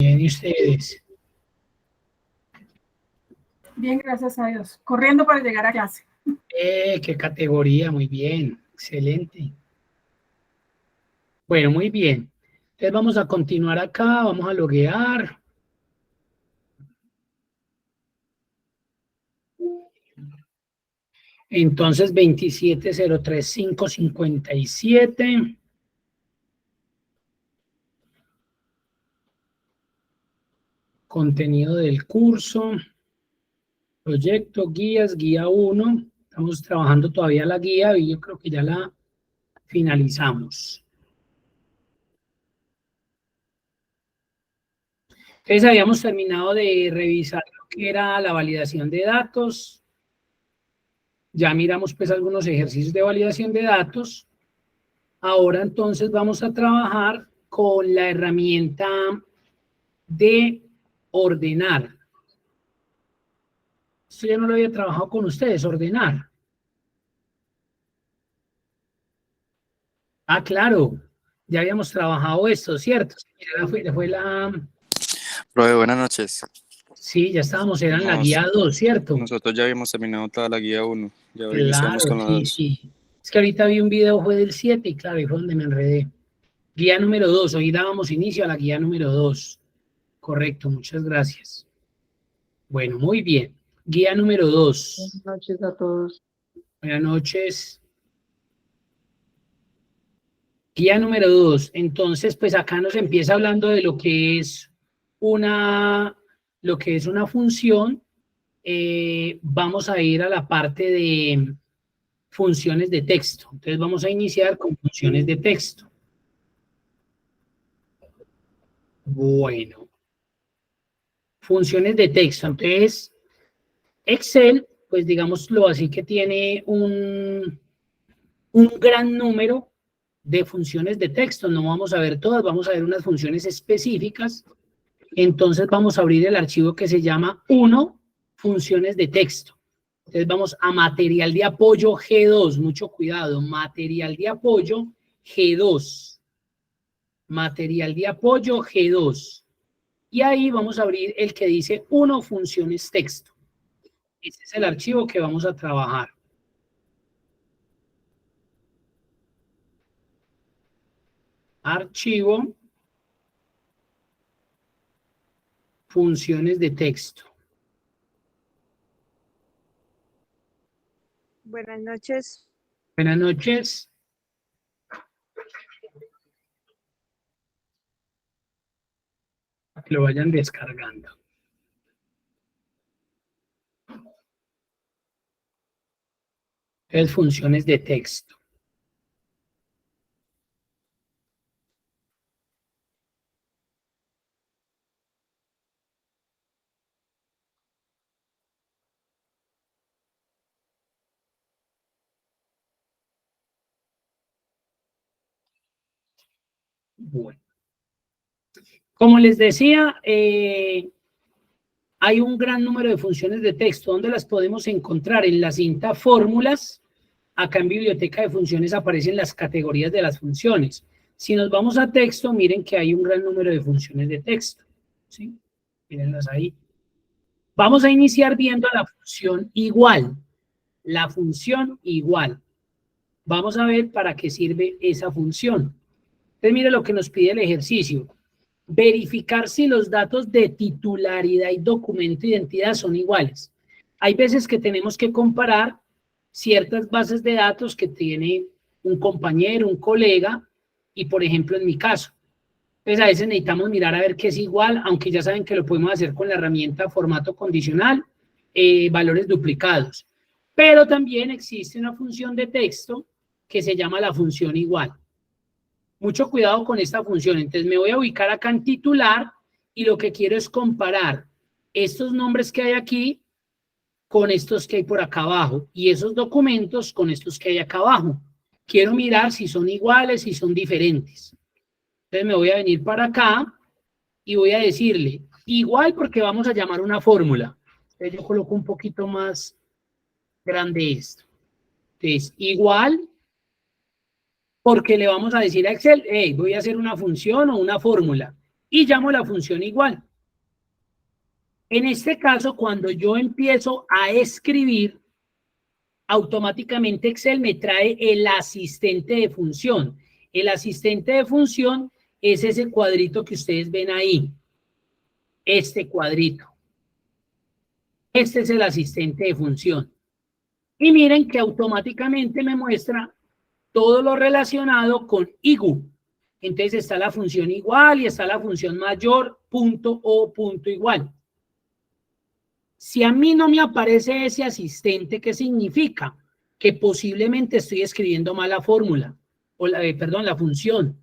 Bien, ¿y ustedes? Bien, gracias a Dios. Corriendo para llegar a clase. Qué categoría, muy bien, excelente. Bueno, muy bien. Entonces vamos a continuar acá, vamos a loguear. Entonces 2703557. Contenido del curso. Proyecto, guías, guía 1. Estamos trabajando todavía la guía y yo creo que ya la finalizamos. Entonces habíamos terminado de revisar lo que era la validación de datos. Ya miramos pues algunos ejercicios de validación de datos. Ahora entonces vamos a trabajar con la herramienta de ordenar. Esto ya no lo había trabajado con ustedes, ordenar. Ah, claro, ya habíamos trabajado esto, ¿cierto? Fue la... Profe, buenas noches. Sí, ya estábamos, era en la guía 2, ¿cierto? Nosotros ya habíamos terminado toda la guía 1. Ya Claro, iniciamos con la sí, 2. sí. Es que ahorita vi un video, fue del 7 y claro, ahí fue donde me enredé. Guía número 2, hoy dábamos inicio a la guía número 2. Correcto, muchas gracias. Bueno, muy bien. Guía número 2. Buenas noches a todos. Buenas noches. Guía número 2. Entonces, pues acá nos empieza hablando de lo que es una función. Vamos a ir a la parte de funciones de texto. Entonces vamos a iniciar con funciones de texto. Bueno. Funciones de texto. Entonces, Excel, pues digámoslo así, que tiene un gran número de funciones de texto. No vamos a ver todas, vamos a ver unas funciones específicas. Entonces vamos a abrir el archivo que se llama 1, funciones de texto. Entonces vamos a material de apoyo G2, mucho cuidado, material de apoyo G2. Material de apoyo G2. Y ahí vamos a abrir el que dice 1, funciones texto. Este es el archivo que vamos a trabajar. Archivo, funciones de texto. Buenas noches. Buenas noches. Para que lo vayan descargando. Es funciones de texto. Bueno. Como les decía, hay un gran número de funciones de texto. ¿Dónde las podemos encontrar? En la cinta fórmulas. Acá en biblioteca de funciones aparecen las categorías de las funciones. Si nos vamos a texto, miren que hay un gran número de funciones de texto. ¿Sí? Mírenlas ahí. Vamos a iniciar viendo la función igual. La función igual. Vamos a ver para qué sirve esa función. Entonces, mire lo que nos pide el ejercicio. Verificar si los datos de titularidad y documento de identidad son iguales. Hay veces que tenemos que comparar ciertas bases de datos que tiene un compañero, un colega, y por ejemplo en mi caso. Entonces a veces necesitamos mirar a ver qué es igual, aunque ya saben que lo podemos hacer con la herramienta formato condicional, valores duplicados. Pero también existe una función de texto que se llama la función igual. Mucho cuidado con esta función. Entonces me voy a ubicar acá en titular y lo que quiero es comparar estos nombres que hay aquí con estos que hay por acá abajo y esos documentos con estos que hay acá abajo. Quiero mirar si son iguales, si son diferentes. Entonces me voy a venir para acá y voy a decirle igual porque vamos a llamar una fórmula. Entonces yo coloco un poquito más grande esto. Entonces igual porque le vamos a decir a Excel, hey, voy a hacer una función o una fórmula. y llamo la función igual. En este caso, cuando yo empiezo a escribir, automáticamente Excel me trae el asistente de función. El asistente de función es ese cuadrito que ustedes ven ahí. Este cuadrito. Este es el asistente de función. Y miren que automáticamente me muestra todo lo relacionado con IGU. Entonces está la función igual y está la función mayor, punto o punto igual. Si a mí no me aparece ese asistente, ¿qué significa? Que posiblemente estoy escribiendo mal la fórmula, o la función.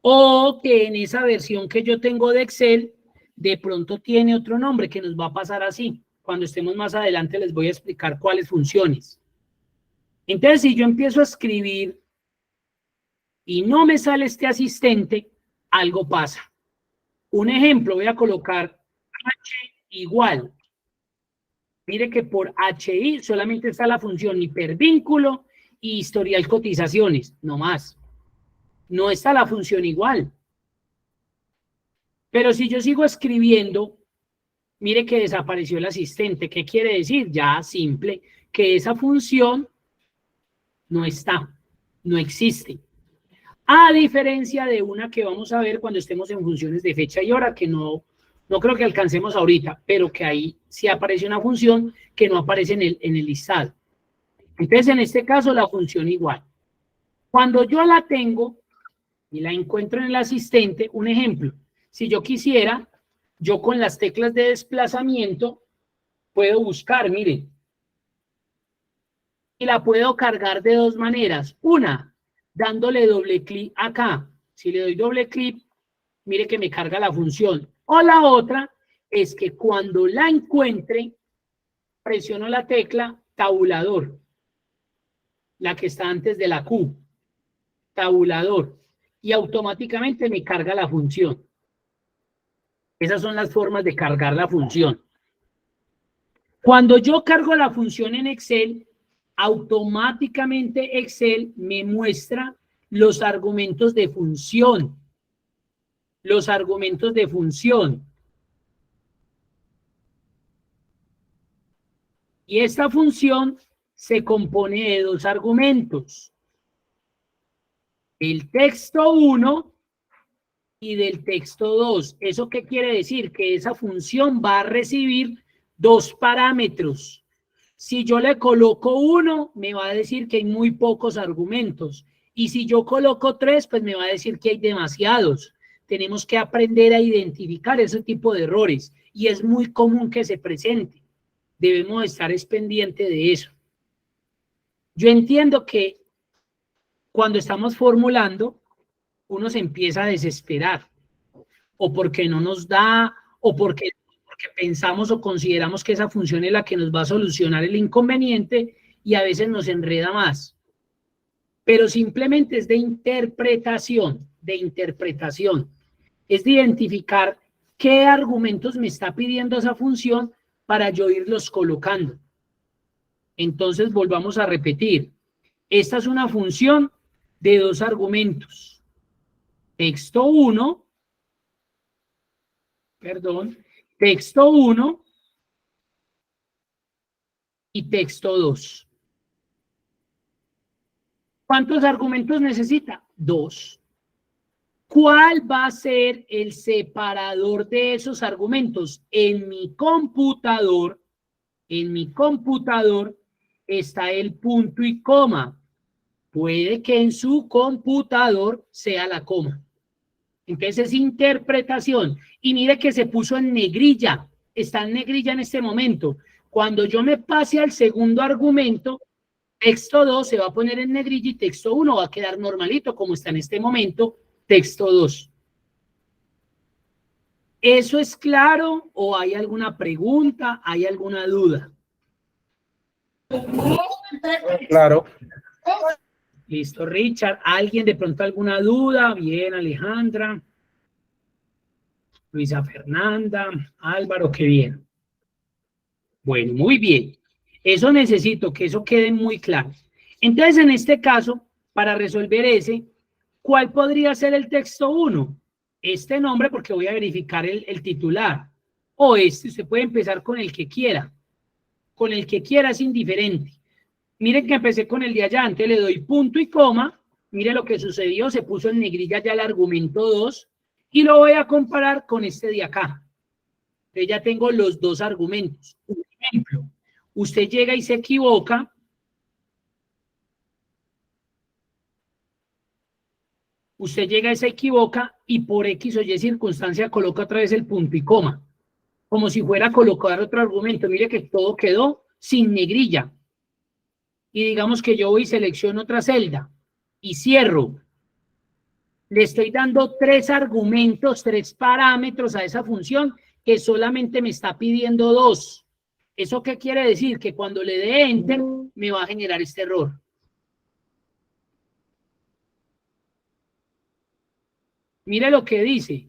O que en esa versión que yo tengo de Excel, de pronto tiene otro nombre que nos va a pasar así. Cuando estemos más adelante les voy a explicar cuáles funciones. Entonces, si yo empiezo a escribir y no me sale este asistente, algo pasa. Un ejemplo, voy a colocar H igual. Mire que por HI solamente está la función hipervínculo y historial cotizaciones, no más. No está la función igual. Pero si yo sigo escribiendo, mire que desapareció el asistente. ¿Qué quiere decir? Ya simple, que esa función no está, no existe. A diferencia de una que vamos a ver cuando estemos en funciones de fecha y hora, que no creo que alcancemos ahorita, pero que ahí sí aparece una función que no aparece en el listado. Entonces, en este caso, la función igual. Cuando yo la tengo y la encuentro en el asistente, un ejemplo, si yo quisiera, yo con las teclas de desplazamiento puedo buscar, miren, y la puedo cargar de dos maneras. Una, dándole doble clic acá. Si le doy doble clic, mire que me carga la función. O la otra es que cuando la encuentre, presiono la tecla tabulador, la que está antes de la Q, tabulador, y automáticamente me carga la función. Esas son las formas de cargar la función. Cuando yo cargo la función en Excel, automáticamente Excel me muestra los argumentos de función. Los argumentos de función. Y esta función se compone de dos argumentos. Del texto 1 y del texto 2. ¿Eso qué quiere decir? Que esa función va a recibir dos parámetros. Si yo le coloco 1, me va a decir que hay muy pocos argumentos. Y si yo coloco 3, pues me va a decir que hay demasiados. Tenemos que aprender a identificar ese tipo de errores. Y es muy común que se presente. Debemos estar pendientes de eso. Yo entiendo que cuando estamos formulando, uno se empieza a desesperar. O porque no nos da, o porque pensamos o consideramos que esa función es la que nos va a solucionar el inconveniente y a veces nos enreda más. Pero simplemente es de interpretación, Es de identificar qué argumentos me está pidiendo esa función para yo irlos colocando. Entonces, volvamos a repetir. Esta es una función de dos argumentos. Texto 1, texto 1 y texto 2. ¿Cuántos argumentos necesita? 2. ¿Cuál va a ser el separador de esos argumentos? En mi computador está el punto y coma. Puede que en su computador sea la coma. Entonces es interpretación. Y mire que se puso en negrilla. Está en negrilla en este momento. Cuando yo me pase al segundo argumento, texto 2 se va a poner en negrilla y texto 1 va a quedar normalito como está en este momento, texto 2. ¿Eso es claro o hay alguna pregunta? ¿Hay alguna duda? Claro. Listo, Richard. ¿Alguien de pronto alguna duda? Bien, Alejandra. Luisa Fernanda. Álvaro, qué bien. Bueno, muy bien. Eso necesito que eso quede muy claro. Entonces, en este caso, para resolver ese, ¿cuál podría ser el texto 1? este nombre porque voy a verificar el titular. O usted puede empezar con el que quiera. Con el que quiera es indiferente. Miren que empecé con el de allá, antes le doy punto y coma. Mire lo que sucedió, se puso en negrilla ya el argumento 2 y lo voy a comparar con este de acá. Entonces ya tengo los dos argumentos. Un ejemplo, usted llega y se equivoca. Usted llega y se equivoca y por X o Y circunstancia coloca otra vez el punto y coma. Como si fuera a colocar otro argumento. Mire que todo quedó sin negrilla. Y digamos que yo voy y selecciono otra celda y cierro. Le estoy dando 3 argumentos, 3 parámetros a esa función que solamente me está pidiendo 2. ¿Eso qué quiere decir? Que cuando le dé Enter me va a generar este error. Mire lo que dice.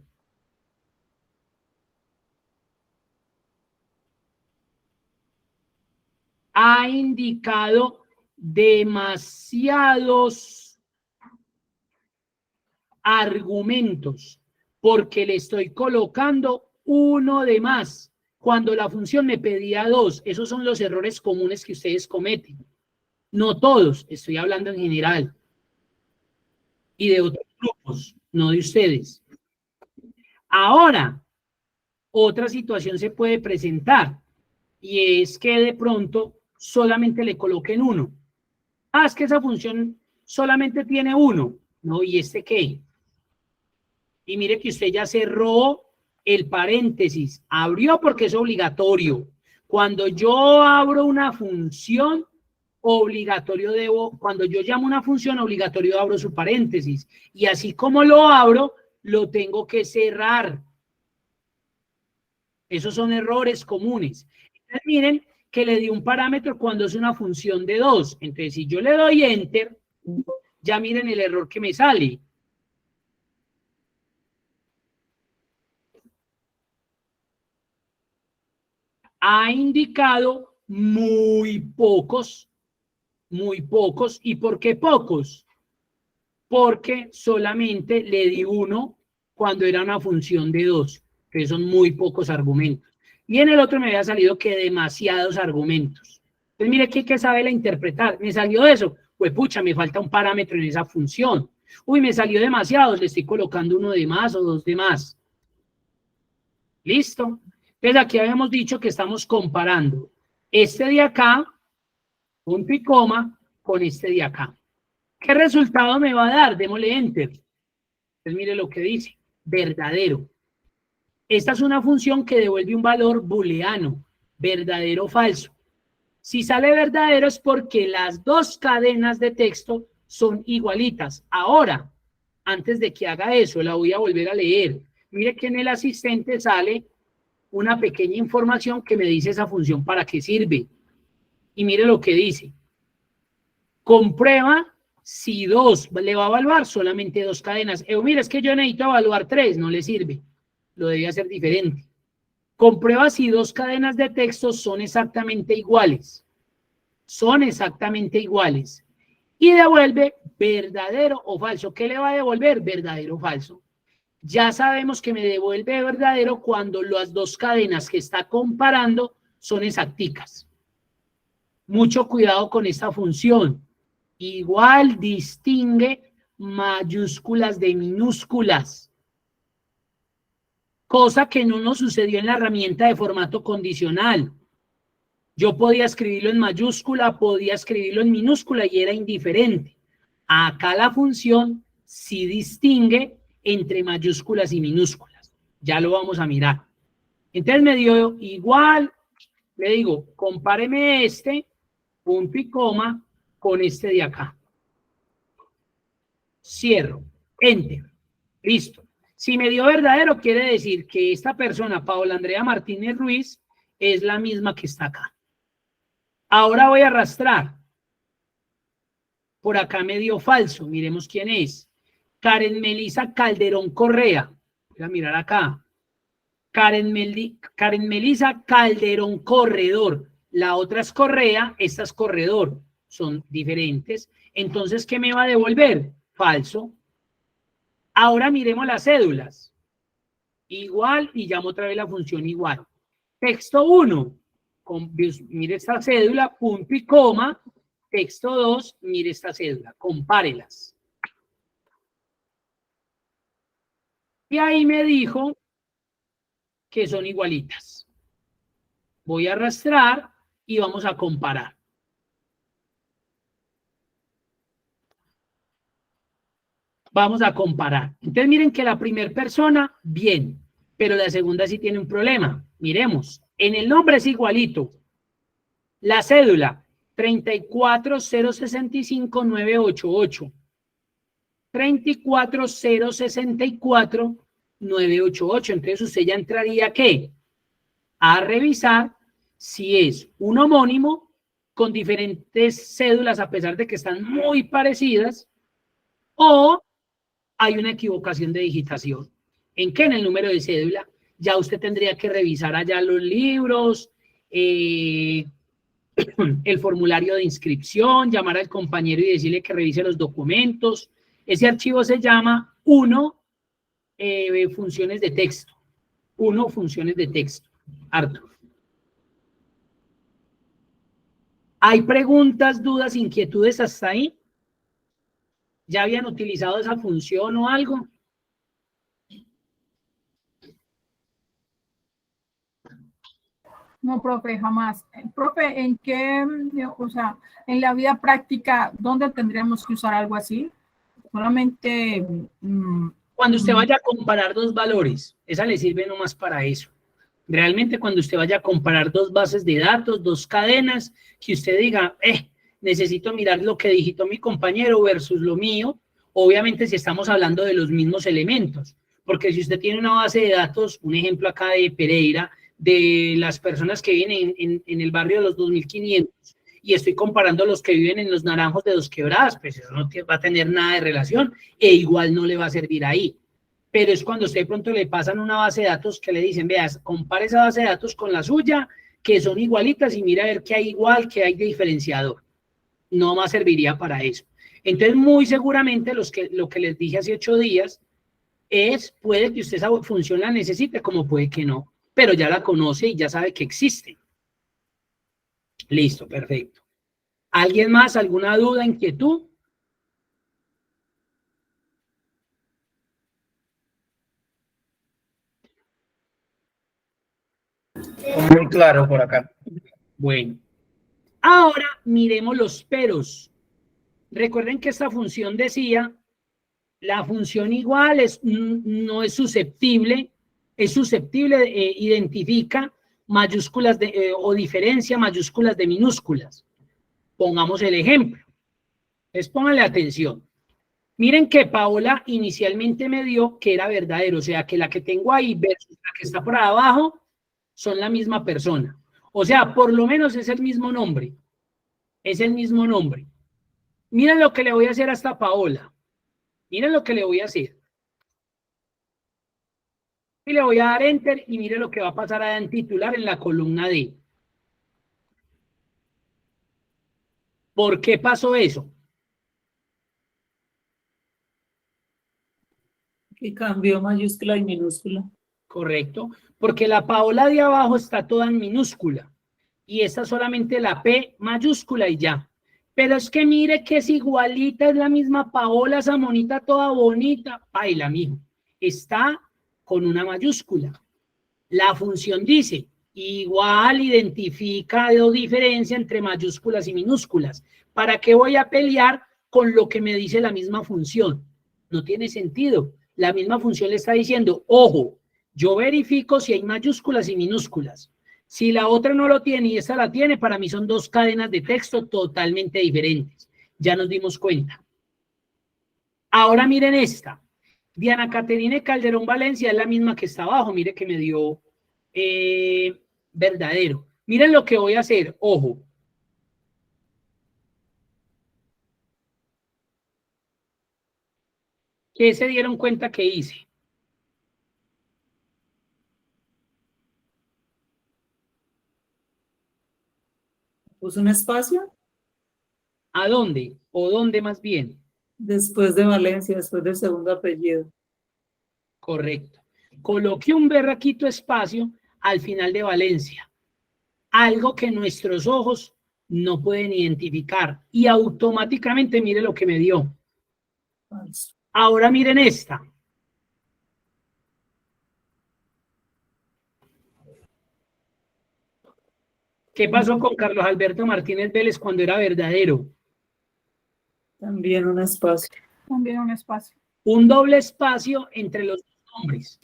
Ha indicado demasiados argumentos porque le estoy colocando uno de más cuando la función me pedía 2. Esos son los errores comunes que ustedes cometen. No todos, estoy hablando en general y de otros grupos, no de ustedes. Ahora, otra situación se puede presentar y es que de pronto solamente le coloquen 1. Ah, es que esa función solamente tiene 1. No, ¿y este qué? Y mire que usted ya cerró el paréntesis. Abrió porque es obligatorio. Cuando yo abro una función, obligatorio cuando yo llamo una función, obligatorio abro su paréntesis. Y así como lo abro, lo tengo que cerrar. Esos son errores comunes. Entonces, miren que le di un parámetro cuando es una función de 2. Entonces, si yo le doy Enter, ya miren el error que me sale. Ha indicado muy pocos. ¿Y por qué pocos? Porque solamente le di 1 cuando era una función de 2, que son muy pocos argumentos. Y en el otro me había salido que demasiados argumentos. Entonces mire que sabe interpretar. Me salió eso. Pues pucha, me falta un parámetro en esa función. Uy, me salió demasiados, le estoy colocando 1 de más o 2 de más. ¿Listo? Entonces aquí habíamos dicho que estamos comparando este de acá, punto y coma, con este de acá. ¿Qué resultado me va a dar? Démosle Enter. Entonces mire lo que dice, verdadero. Esta es una función que devuelve un valor booleano, verdadero o falso. Si sale verdadero es porque las 2 cadenas de texto son igualitas. Ahora, antes de que haga eso, la voy a volver a leer. Mire que en el asistente sale una pequeña información que me dice esa función para qué sirve. Y mire lo que dice. Comprueba si 2 le va a evaluar solamente 2 cadenas. Mira, es que yo necesito evaluar 3, no le sirve. Lo debe hacer diferente. Comprueba si 2 cadenas de texto son exactamente iguales. Son exactamente iguales. Y devuelve verdadero o falso. ¿Qué le va a devolver? Verdadero o falso. Ya sabemos que me devuelve verdadero cuando las 2 cadenas que está comparando son exacticas. Mucho cuidado con esta función. Igual distingue mayúsculas de minúsculas. Cosa que no nos sucedió en la herramienta de formato condicional. Yo podía escribirlo en mayúscula, podía escribirlo en minúscula y era indiferente. Acá la función sí distingue entre mayúsculas y minúsculas. Ya lo vamos a mirar. Entonces me dio igual, le digo, compáreme este, punto y coma, con este de acá. Cierro, Enter, listo. Si me dio verdadero, quiere decir que esta persona, Paola Andrea Martínez Ruiz, es la misma que está acá. Ahora voy a arrastrar. Por acá me dio falso, miremos quién es. Karen Melisa Calderón Correa. Voy a mirar acá. Karen Melisa Calderón Corredor. La otra es Correa, esta es Corredor. Son diferentes. Entonces, ¿qué me va a devolver? Falso. Ahora miremos las cédulas. igual, y llamo otra vez la función igual. Texto 1, mire esta cédula, punto y coma. Texto 2, mire esta cédula, compárelas. Y ahí me dijo que son igualitas. Voy a arrastrar y vamos a comparar. Vamos a comparar. Entonces miren que la primera persona, bien, pero la segunda sí tiene un problema. Miremos, en el nombre es igualito. La cédula, 34065988. 34064988. Entonces usted ya entraría ¿qué? A revisar si es un homónimo con diferentes cédulas a pesar de que están muy parecidas o hay una equivocación de digitación. ¿En qué? En el número de cédula. Ya usted tendría que revisar allá los libros, el formulario de inscripción, llamar al compañero y decirle que revise los documentos. Ese archivo se llama 1 funciones de texto. 1 funciones de texto. Arthur. ¿Hay preguntas, dudas, inquietudes hasta ahí? ¿Ya habían utilizado esa función o algo? No, profe, jamás. Profe, ¿en qué, o sea, en la vida práctica, dónde tendríamos que usar algo así? Solamente... Cuando usted vaya a comparar dos valores, esa le sirve nomás para eso. Realmente cuando usted vaya a comparar dos bases de datos, dos cadenas, que usted diga, necesito mirar lo que digitó mi compañero versus lo mío, obviamente si estamos hablando de los mismos elementos, porque si usted tiene una base de datos, un ejemplo acá de Pereira, de las personas que viven en el barrio de los 2500, y estoy comparando a los que viven en los Naranjos de Dos Quebradas, pues eso no va a tener nada de relación, e igual no le va a servir ahí. Pero es cuando usted de pronto le pasan una base de datos que le dicen, veas, compare esa base de datos con la suya, que son igualitas, y mira a ver qué hay igual, qué hay de diferenciador. No más serviría para eso. Entonces, muy seguramente lo que les dije hace 8 días puede que usted esa función la necesite, como puede que no, pero ya la conoce y ya sabe que existe. Listo, perfecto. ¿Alguien más? ¿Alguna duda, inquietud? Muy claro por acá. Bueno, ahora miremos los peros. Recuerden que esta función decía, la función igual no es susceptible, identifica mayúsculas o diferencia mayúsculas de minúsculas. Pongamos el ejemplo. Pónganle atención. Miren que Paola inicialmente me dio que era verdadero, o sea que la que tengo ahí versus la que está por abajo son la misma persona. O sea, por lo menos es el mismo nombre. Es el mismo nombre. Miren lo que le voy a hacer hasta Paola. Miren lo que le voy a hacer. Y le voy a dar enter y mire lo que va a pasar allá en titular en la columna D. ¿Por qué pasó eso? Que cambió mayúscula y minúscula. Correcto. Porque la Paola de abajo está toda en minúscula. Y esta solamente la P mayúscula y ya. Pero es que mire que es igualita, es la misma Paola, esa monita toda bonita. Paila, mijo. Está con una mayúscula. La función dice, igual identifica o diferencia entre mayúsculas y minúsculas. ¿Para qué voy a pelear con lo que me dice la misma función? No tiene sentido. La misma función le está diciendo, ojo, yo verifico si hay mayúsculas y minúsculas. Si la otra no lo tiene y esta la tiene, para mí son dos cadenas de texto totalmente diferentes. Ya nos dimos cuenta. Ahora miren esta. Diana Caterine Calderón Valencia es la misma que está abajo. Mire que me dio verdadero. Miren lo que voy a hacer. Ojo. ¿Qué se dieron cuenta que hice? ¿Puso un espacio? ¿A dónde? ¿O dónde más bien? Después de Valencia, después del segundo apellido. Correcto. coloque un berraquito espacio al final de Valencia, algo que nuestros ojos no pueden identificar, y automáticamente mire lo que me dio. Falso. Ahora miren esta. ¿Qué pasó con Carlos Alberto Martínez Vélez cuando era verdadero? También un espacio. También un espacio. Un doble espacio entre los dos nombres.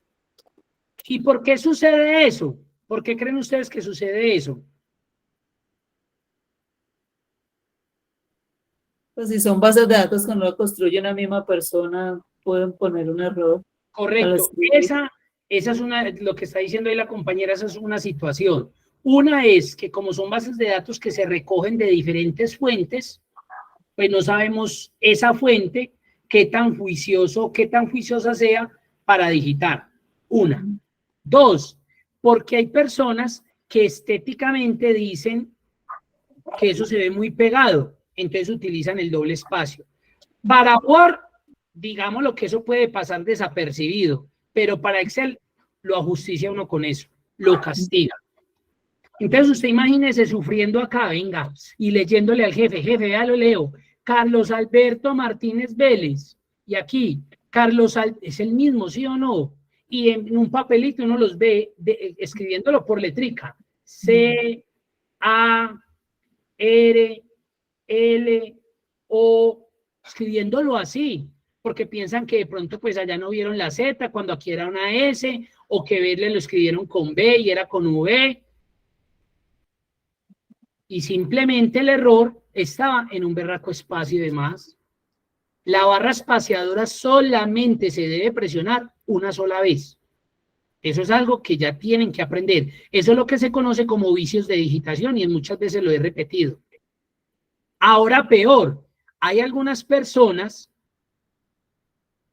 ¿Y por qué sucede eso? ¿Por qué creen ustedes que sucede eso? Pues si son bases de datos que no lo construye una misma persona, pueden poner un error. Correcto. Esa es una, lo que está diciendo ahí la compañera, esa es una situación. Una es que como son bases de datos que se recogen de diferentes fuentes, pues no sabemos esa fuente qué tan juicioso, qué tan juiciosa sea para digitar. Una. Dos, porque hay personas que estéticamente dicen que eso se ve muy pegado, entonces utilizan el doble espacio. Para Word, digamos lo que eso puede pasar desapercibido, pero para Excel lo ajusticia uno con eso, lo castiga. Entonces usted imagínese sufriendo acá, venga, y leyéndole al jefe, jefe, ya lo leo, Carlos Alberto Martínez Vélez, y aquí, es el mismo, ¿sí o no? Y en un papelito uno los ve escribiéndolo por letrica, C, A, R, L, O, escribiéndolo así, porque piensan que de pronto pues allá no vieron la Z, cuando aquí era una S, o que verle lo escribieron con B y era con V, y simplemente el error estaba en un berraco espacio y demás. La barra espaciadora solamente se debe presionar una sola vez. Eso es algo que ya tienen que aprender. Eso es lo que se conoce como vicios de digitación y muchas veces lo he repetido. Ahora peor, hay algunas personas,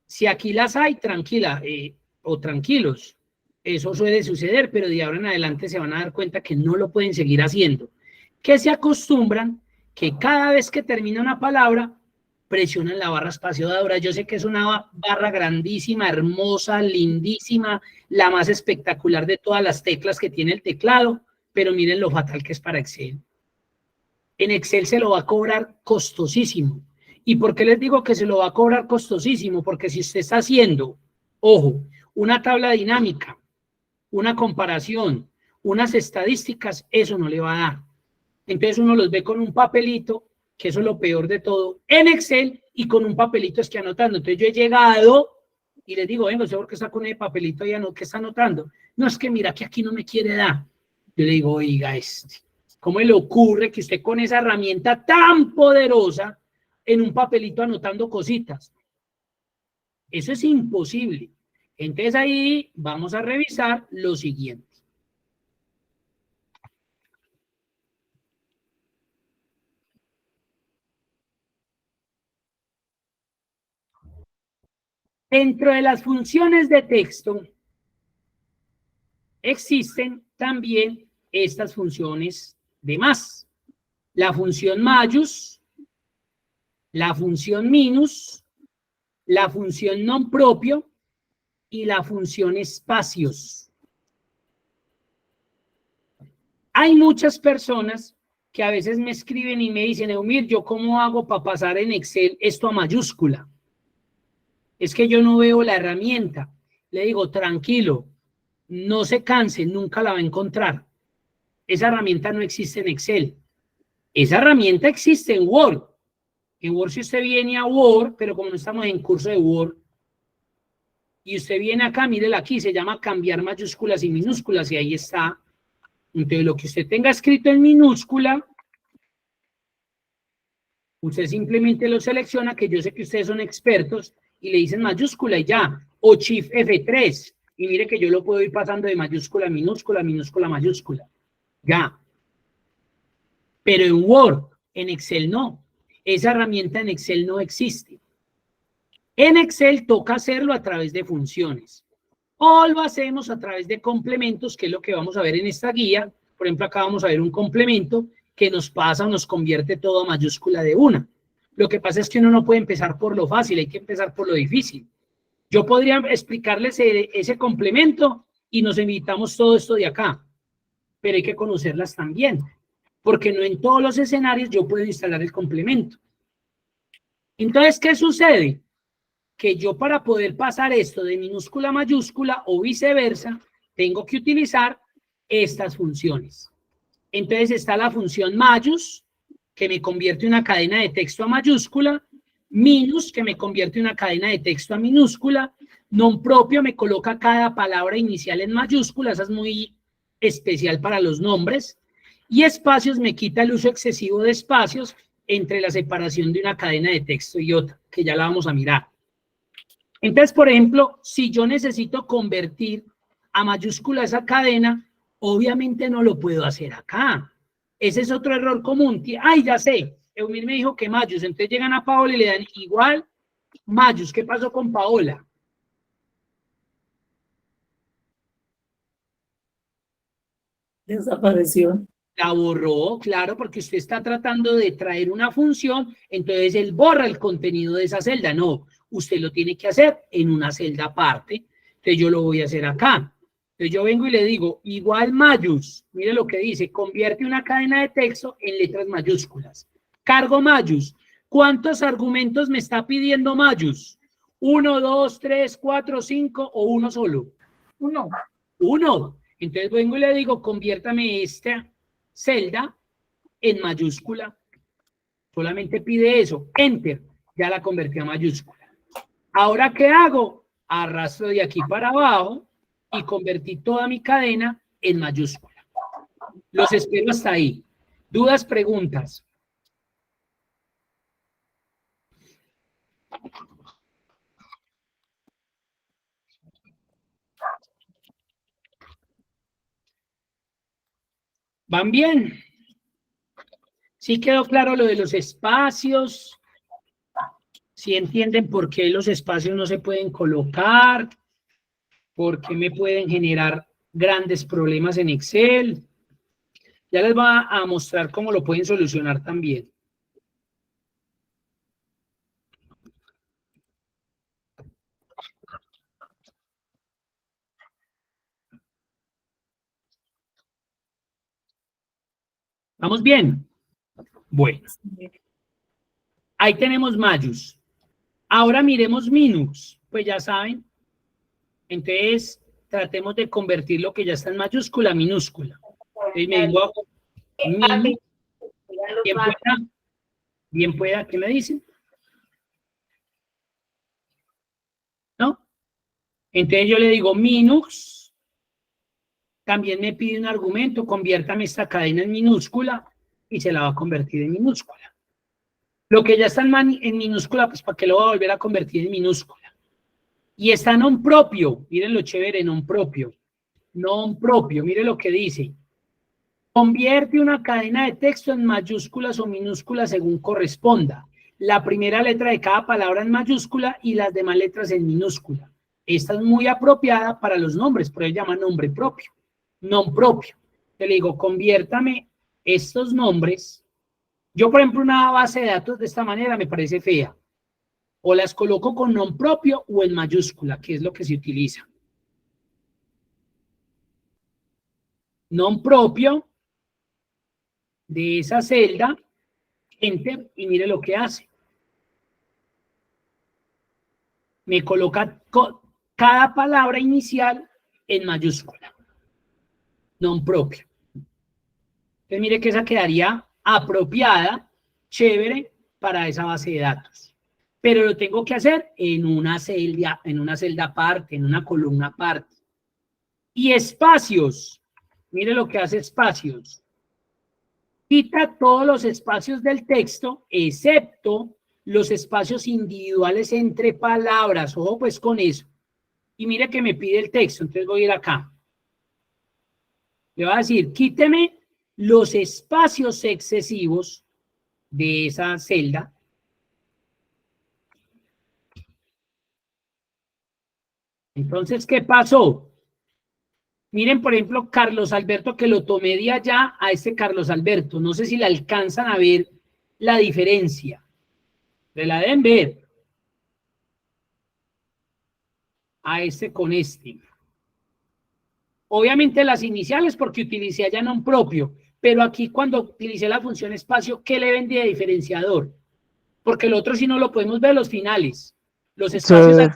si aquí las hay, tranquila o tranquilos, eso suele suceder, pero de ahora en adelante se van a dar cuenta que no lo pueden seguir haciendo. Que se acostumbran que cada vez que termina una palabra, presionan la barra espaciadora. Yo sé que es una barra grandísima, hermosa, lindísima, la más espectacular de todas las teclas que tiene el teclado, pero miren lo fatal que es para Excel. En Excel se lo va a cobrar costosísimo. ¿Y por qué les digo que se lo va a cobrar costosísimo? Porque si usted está haciendo, ojo, una tabla dinámica, una comparación, unas estadísticas, eso no le va a dar. Entonces uno los ve con un papelito, que eso es lo peor de todo, en Excel, y con un papelito es que anotando. Entonces yo he llegado y les digo, venga, ¿usted por qué está con el papelito ahí, qué está anotando? No, es que mira que aquí no me quiere dar. Yo le digo, oiga, ¿cómo le ocurre que usted con esa herramienta tan poderosa en un papelito anotando cositas? Eso es imposible. Entonces ahí vamos a revisar lo siguiente. Dentro de las funciones de texto existen también estas funciones de más. La función mayús, la función minus, la función non propio y la función espacios. Hay muchas personas que a veces me escriben y me dicen, Eumir, ¿yo cómo hago para pasar en Excel esto a mayúscula? Es que yo no veo la herramienta. Le digo, tranquilo, no se canse, nunca la va a encontrar. Esa herramienta no existe en Excel. Esa herramienta existe en Word. En Word, si usted viene a Word, pero como no estamos en curso de Word, y usted viene acá, mírela aquí, se llama cambiar mayúsculas y minúsculas, y ahí está. Entonces, lo que usted tenga escrito en minúscula, usted simplemente lo selecciona, que yo sé que ustedes son expertos, y le dicen mayúscula y ya, o Shift F3, y mire que yo lo puedo ir pasando de mayúscula a minúscula, minúscula a mayúscula, ya. Pero en Word, en Excel no, esa herramienta en Excel no existe. En Excel toca hacerlo a través de funciones, o lo hacemos a través de complementos, que es lo que vamos a ver en esta guía. Por ejemplo, acá vamos a ver un complemento que nos pasa o nos convierte todo a mayúscula de una. Lo que pasa es que uno no puede empezar por lo fácil, hay que empezar por lo difícil. Yo podría explicarles ese complemento y nos evitamos todo esto de acá, pero hay que conocerlas también, porque no en todos los escenarios yo puedo instalar el complemento. Entonces, ¿qué sucede? Que yo para poder pasar esto de minúscula a mayúscula o viceversa, tengo que utilizar estas funciones. Entonces está la función mayús, que me convierte una cadena de texto a mayúscula, minus, que me convierte una cadena de texto a minúscula, non propio me coloca cada palabra inicial en mayúscula, esa es muy especial para los nombres, y espacios me quita el uso excesivo de espacios entre la separación de una cadena de texto y otra, que ya la vamos a mirar. Entonces, por ejemplo, si yo necesito convertir a mayúscula esa cadena, obviamente no lo puedo hacer acá. Ese es otro error común. Ay, ya sé, Eumir me dijo que mayús, entonces llegan a Paola y le dan igual mayús. ¿Qué pasó con Paola? Desapareció. La borró, claro, porque usted está tratando de traer una función, entonces él borra el contenido de esa celda. No, usted lo tiene que hacer en una celda aparte. Entonces yo lo voy a hacer acá. Entonces yo vengo y le digo, igual mayús, mire lo que dice, convierte una cadena de texto en letras mayúsculas. Cargo mayús. ¿Cuántos argumentos me está pidiendo mayús? 1, 2, 3, 4, 5 o uno solo. Uno. Entonces vengo y le digo, conviértame esta celda en mayúscula. Solamente pide eso. Enter. Ya la convertí a mayúscula. Ahora, ¿qué hago? Arrastro de aquí para abajo y convertí toda mi cadena en mayúscula. Los espero hasta ahí. ¿Dudas, preguntas? ¿Van bien? ¿Sí quedó claro lo de los espacios? ¿Sí entienden por qué los espacios no se pueden colocar? ¿Por qué me pueden generar grandes problemas en Excel? Ya les voy a mostrar cómo lo pueden solucionar también. ¿Vamos bien? Bueno. Ahí tenemos mayús. Ahora miremos minus. Pues ya saben. Entonces, tratemos de convertir lo que ya está en mayúscula a minúscula. Entonces me digo minus. Bien pueda, ¿qué me dicen? ¿No? Entonces yo le digo minus. También me pide un argumento, conviértame esta cadena en minúscula y se la va a convertir en minúscula. Lo que ya está en minúscula, pues ¿para qué lo va a volver a convertir en minúscula? Y está non propio, miren lo chévere, non propio. Non propio, miren lo que dice. Convierte una cadena de texto en mayúsculas o minúsculas según corresponda. La primera letra de cada palabra en mayúscula y las demás letras en minúscula. Esta es muy apropiada para los nombres, por eso se llama nombre propio. Non propio. Le digo, conviértame estos nombres. Yo, por ejemplo, una base de datos de esta manera me parece fea. O las coloco con non propio o en mayúscula, que es lo que se utiliza. Non propio de esa celda, enter, y mire lo que hace. Me coloca cada palabra inicial en mayúscula. Non propio. Entonces mire que esa quedaría apropiada, chévere, para esa base de datos. Pero lo tengo que hacer en una celda aparte, en una columna aparte. Y espacios. Mire lo que hace espacios. Quita todos los espacios del texto, excepto los espacios individuales entre palabras. Ojo pues con eso. Y mire que me pide el texto, entonces voy a ir acá. Le voy a decir, quíteme los espacios excesivos de esa celda. Entonces, ¿qué pasó? Miren, por ejemplo, Carlos Alberto, que lo tomé de allá a este Carlos Alberto. No sé si le alcanzan a ver la diferencia. ¿Se la deben ver? a este con este. Obviamente las iniciales porque utilicé allá non propio, pero aquí cuando utilicé la función espacio, ¿qué le vendí de diferenciador? Porque el otro sí no lo podemos ver los finales. Los espacios...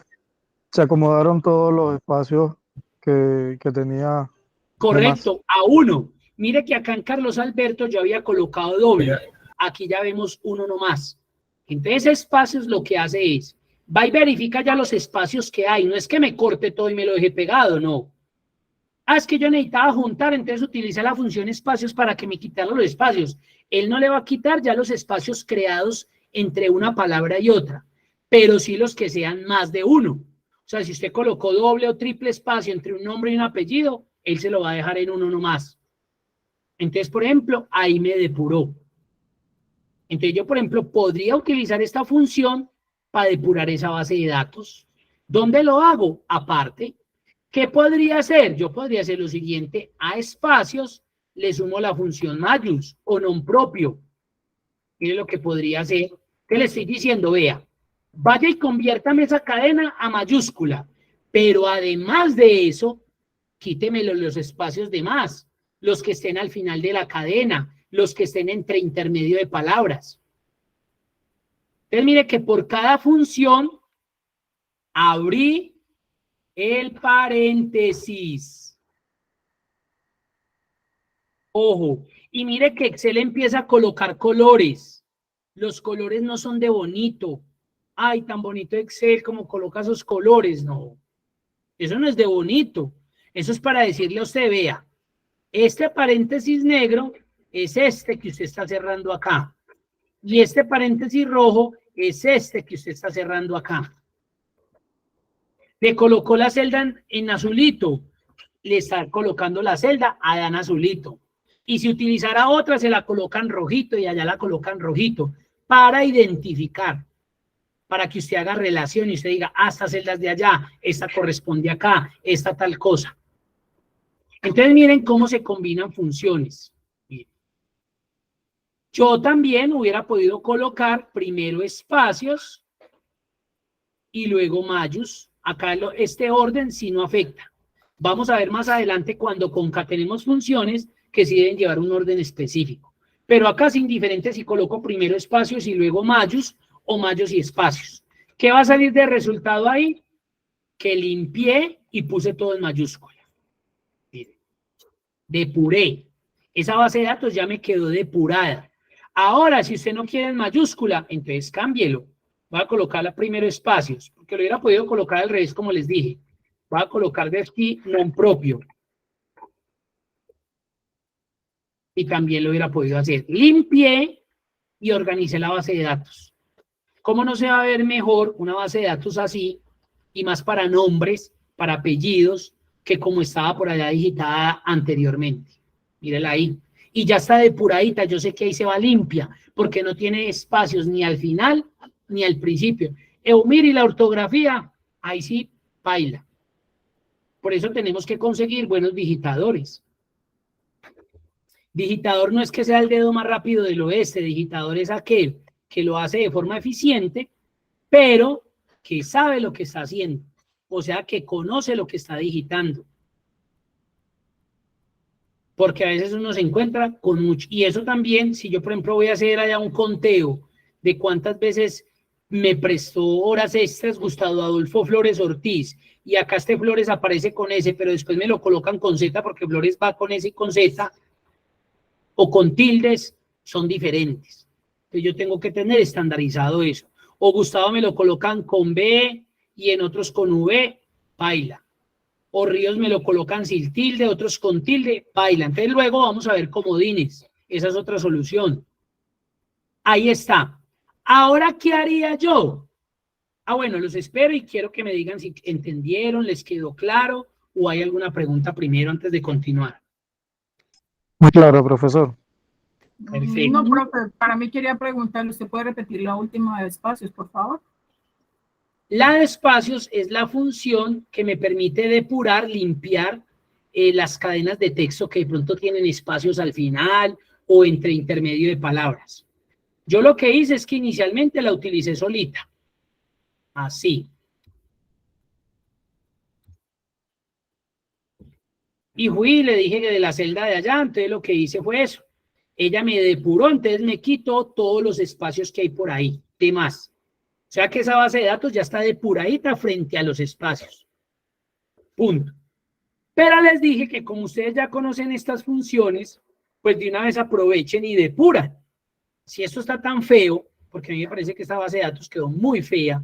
Se acomodaron todos los espacios que tenía. Correcto, a uno. Mire que acá en Carlos Alberto yo había colocado doble. Aquí ya vemos uno nomás. Entonces espacios lo que hace es, va y verifica ya los espacios que hay. No es que me corte todo y me lo deje pegado, no. Ah, es que yo necesitaba juntar, entonces utiliza la función espacios para que me quitara los espacios. Él no le va a quitar ya los espacios creados entre una palabra y otra, pero sí los que sean más de uno. O sea, si usted colocó doble o triple espacio entre un nombre y un apellido, él se lo va a dejar en uno nomás. Entonces, por ejemplo, ahí me depuró. Entonces yo, por ejemplo, podría utilizar esta función para depurar esa base de datos. ¿Dónde lo hago? Aparte. ¿Qué podría hacer? Yo podría hacer lo siguiente, a espacios le sumo la función mayús o non propio. Mire lo que podría hacer. Que le estoy diciendo, vea, vaya y conviértame esa cadena a mayúscula, pero además de eso, quíteme los espacios de más, los que estén al final de la cadena, los que estén entre intermedio de palabras. Entonces mire que por cada función abrí el paréntesis. Ojo, y mire que Excel empieza a colocar colores. Los colores no son de bonito. Ay, tan bonito Excel como coloca esos colores. No, eso no es de bonito. Eso es para decirle a usted, vea, este paréntesis negro es este que usted está cerrando acá. Y este paréntesis rojo es este que usted está cerrando acá. Le colocó la celda en azulito, le está colocando la celda allá en azulito. Y si utilizara otra, se la colocan rojito y allá la colocan rojito, para identificar, para que usted haga relación y usted diga, ah, estas celdas de allá, esta corresponde acá, esta tal cosa. Entonces miren cómo se combinan funciones. Yo también hubiera podido colocar primero espacios y luego mayús. Acá este orden sí no afecta. Vamos a ver más adelante cuando concatenemos funciones que sí deben llevar un orden específico. Pero acá es indiferente si coloco primero espacios y luego mayús o mayús y espacios. ¿Qué va a salir de resultado ahí? Que limpié y puse todo en mayúscula. Miren, depuré. Esa base de datos ya me quedó depurada. Ahora, si usted no quiere en mayúscula, entonces cámbielo. Voy a colocarla primero espacios, porque lo hubiera podido colocar al revés, como les dije. Voy a colocar de aquí non propio. Y también lo hubiera podido hacer. Limpié y organicé la base de datos. ¿Cómo no se va a ver mejor una base de datos así, y más para nombres, para apellidos, que como estaba por allá digitada anteriormente? Mírela ahí. Y ya está depuradita, yo sé que ahí se va limpia, porque no tiene espacios ni al final ni al principio. Mire, y la ortografía, ahí sí, baila. Por eso tenemos que conseguir buenos digitadores. Digitador no es que sea el dedo más rápido del oeste, digitador es aquel que lo hace de forma eficiente, pero que sabe lo que está haciendo, o sea, que conoce lo que está digitando. Porque a veces uno se encuentra con mucho, y eso también, si yo por ejemplo voy a hacer allá un conteo de cuántas veces me prestó horas extras Gustavo Adolfo Flores Ortiz, y acá este Flores aparece con S, pero después me lo colocan con Z, porque Flores va con S y con Z, o con tildes, son diferentes. Entonces yo tengo que tener estandarizado eso. O Gustavo me lo colocan con B, y en otros con V, baila. O Ríos me lo colocan sin tilde, otros con tilde, baila. Entonces luego vamos a ver comodines. Esa es otra solución. Ahí está. Ahora, ¿qué haría yo? Ah, bueno, los espero y quiero que me digan si entendieron, les quedó claro o hay alguna pregunta primero antes de continuar. Muy claro, profesor. Perfecto. No, profe, para mí quería preguntarle, ¿usted puede repetir la última de espacios, por favor? La de espacios es la función que me permite depurar, limpiar las cadenas de texto que de pronto tienen espacios al final o entre intermedio de palabras. Yo lo que hice es que inicialmente la utilicé solita. Así. Y fui y le dije que de la celda de allá, entonces lo que hice fue eso. Ella me depuró, entonces me quitó todos los espacios que hay por ahí, de más. O sea que esa base de datos ya está depuradita frente a los espacios. Punto. Pero les dije que como ustedes ya conocen estas funciones, pues de una vez aprovechen y depuran. Si esto está tan feo, porque a mí me parece que esta base de datos quedó muy fea,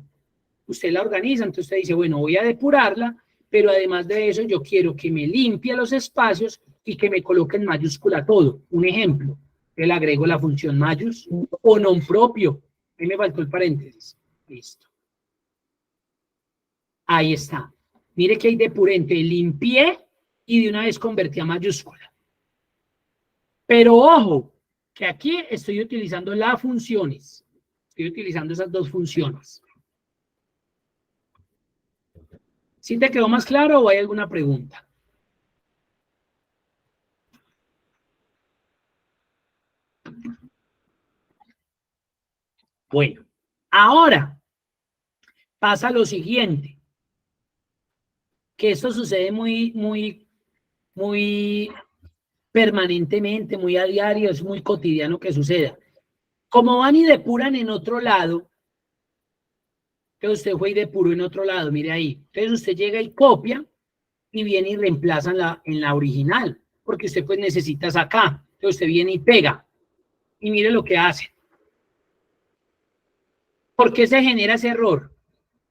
usted la organiza, entonces usted dice, bueno, voy a depurarla, pero además de eso yo quiero que me limpie los espacios y que me coloque en mayúscula todo. Un ejemplo, le agrego la función mayús o non propio. Ahí me faltó el paréntesis. Listo. Ahí está. Mire que hay depurente, limpié y de una vez convertí a mayúscula. Pero ojo, que aquí estoy utilizando las funciones. Estoy utilizando esas dos funciones. ¿Sí te quedó más claro o hay alguna pregunta? Bueno, ahora pasa lo siguiente, que esto sucede muy permanentemente, muy a diario, es muy cotidiano que suceda. Como van y depuran en otro lado, que usted fue y depuró en otro lado, mire ahí. Entonces usted llega y copia y viene y reemplaza en la original, porque usted pues necesita sacar. Entonces usted viene y pega y mire lo que hace. ¿Por qué se genera ese error?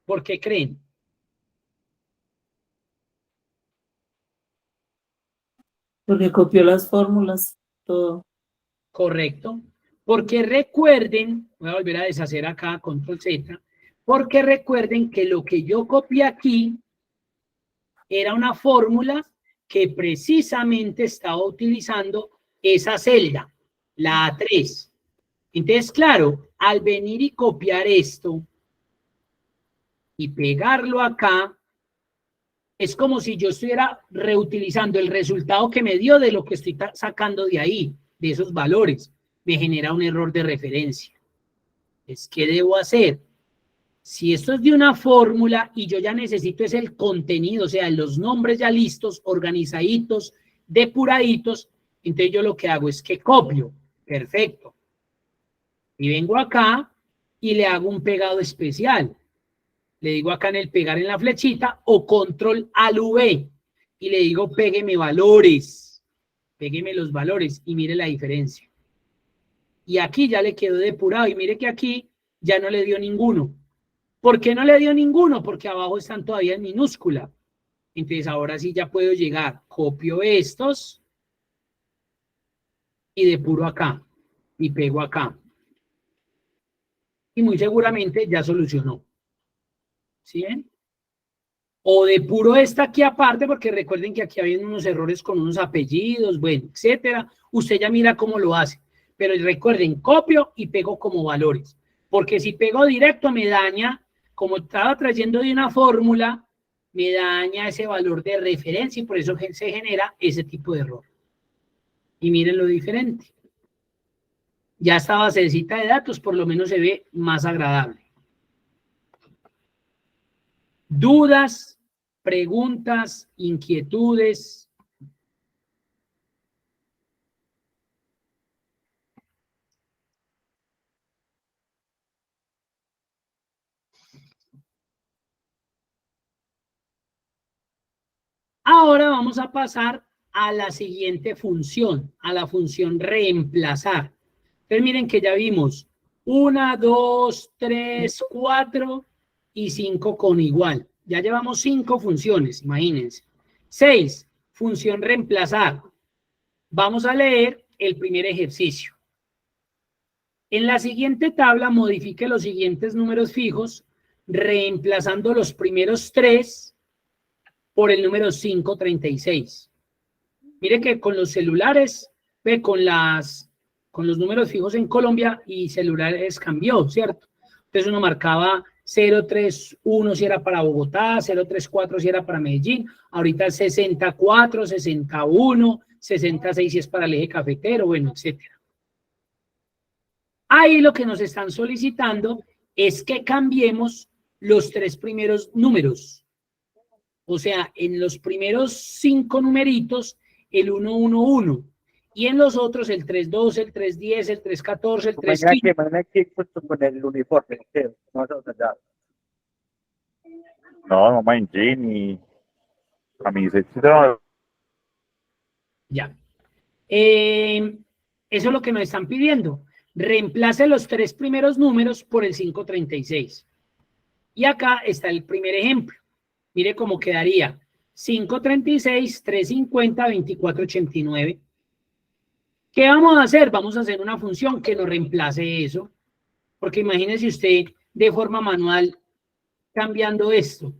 ¿Por qué creen? Porque copió las fórmulas, todo. Correcto. Porque recuerden, voy a volver a deshacer acá, control Z, porque recuerden que lo que yo copié aquí era una fórmula que precisamente estaba utilizando esa celda, la A3. Entonces, claro, al venir y copiar esto y pegarlo acá, es como si yo estuviera reutilizando el resultado que me dio de lo que estoy sacando de ahí, de esos valores. Me genera un error de referencia. ¿Qué debo hacer? Si esto es de una fórmula y yo ya necesito es el contenido, o sea, los nombres ya listos, organizaditos, depuraditos, entonces yo lo que hago es que copio. Perfecto. Y vengo acá y le hago un pegado especial. Le digo acá en el pegar en la flechita o control al V y le digo pégueme valores. Pégueme los valores y mire la diferencia. Y aquí ya le quedó depurado y mire que aquí ya no le dio ninguno. ¿Por qué no le dio ninguno? Porque abajo están todavía en minúscula. Entonces ahora sí ya puedo llegar, copio estos y depuro acá y pego acá. Y muy seguramente ya solucionó. ¿Sí ven? O depuro esta aquí aparte, porque recuerden que aquí había unos errores con unos apellidos, bueno, etcétera. Usted ya mira cómo lo hace. Pero recuerden, copio y pego como valores. Porque si pego directo me daña, como estaba trayendo de una fórmula, me daña ese valor de referencia y por eso se genera ese tipo de error. Y miren lo diferente. Ya esta basecita de datos por lo menos se ve más agradable. ¿Dudas, preguntas, inquietudes? Ahora vamos a pasar a la siguiente función, a la función reemplazar. Entonces miren que ya vimos 1, 2, 3, 4 y 5 con igual. Ya llevamos 5 funciones, imagínense. 6, función reemplazar. Vamos a leer el primer ejercicio. En la siguiente tabla modifique los siguientes números fijos, reemplazando los primeros 3 por el número 536. Mire que con los celulares, con los números fijos en Colombia y celulares cambió, ¿cierto? Entonces uno marcaba 031 si era para Bogotá, 034 si era para Medellín, ahorita 64, 61, 66 si es para el eje cafetero, bueno, etcétera. Ahí lo que nos están solicitando es que cambiemos los 3 primeros números. O sea, en los primeros 5 numeritos, el 111. Y en los otros, el 312, el 310, el 314, el 315. Mañana aquí puesto con el uniforme, ¿qué? No, No, mamá, en jean y camiseta. Ya. Eso es lo que nos están pidiendo. Reemplace los 3 primeros números por el 536. Y acá está el primer ejemplo. Mire cómo quedaría. 536, 350, 2489. ¿Qué vamos a hacer? Vamos a hacer una función que nos reemplace eso. Porque imagínese usted de forma manual cambiando esto.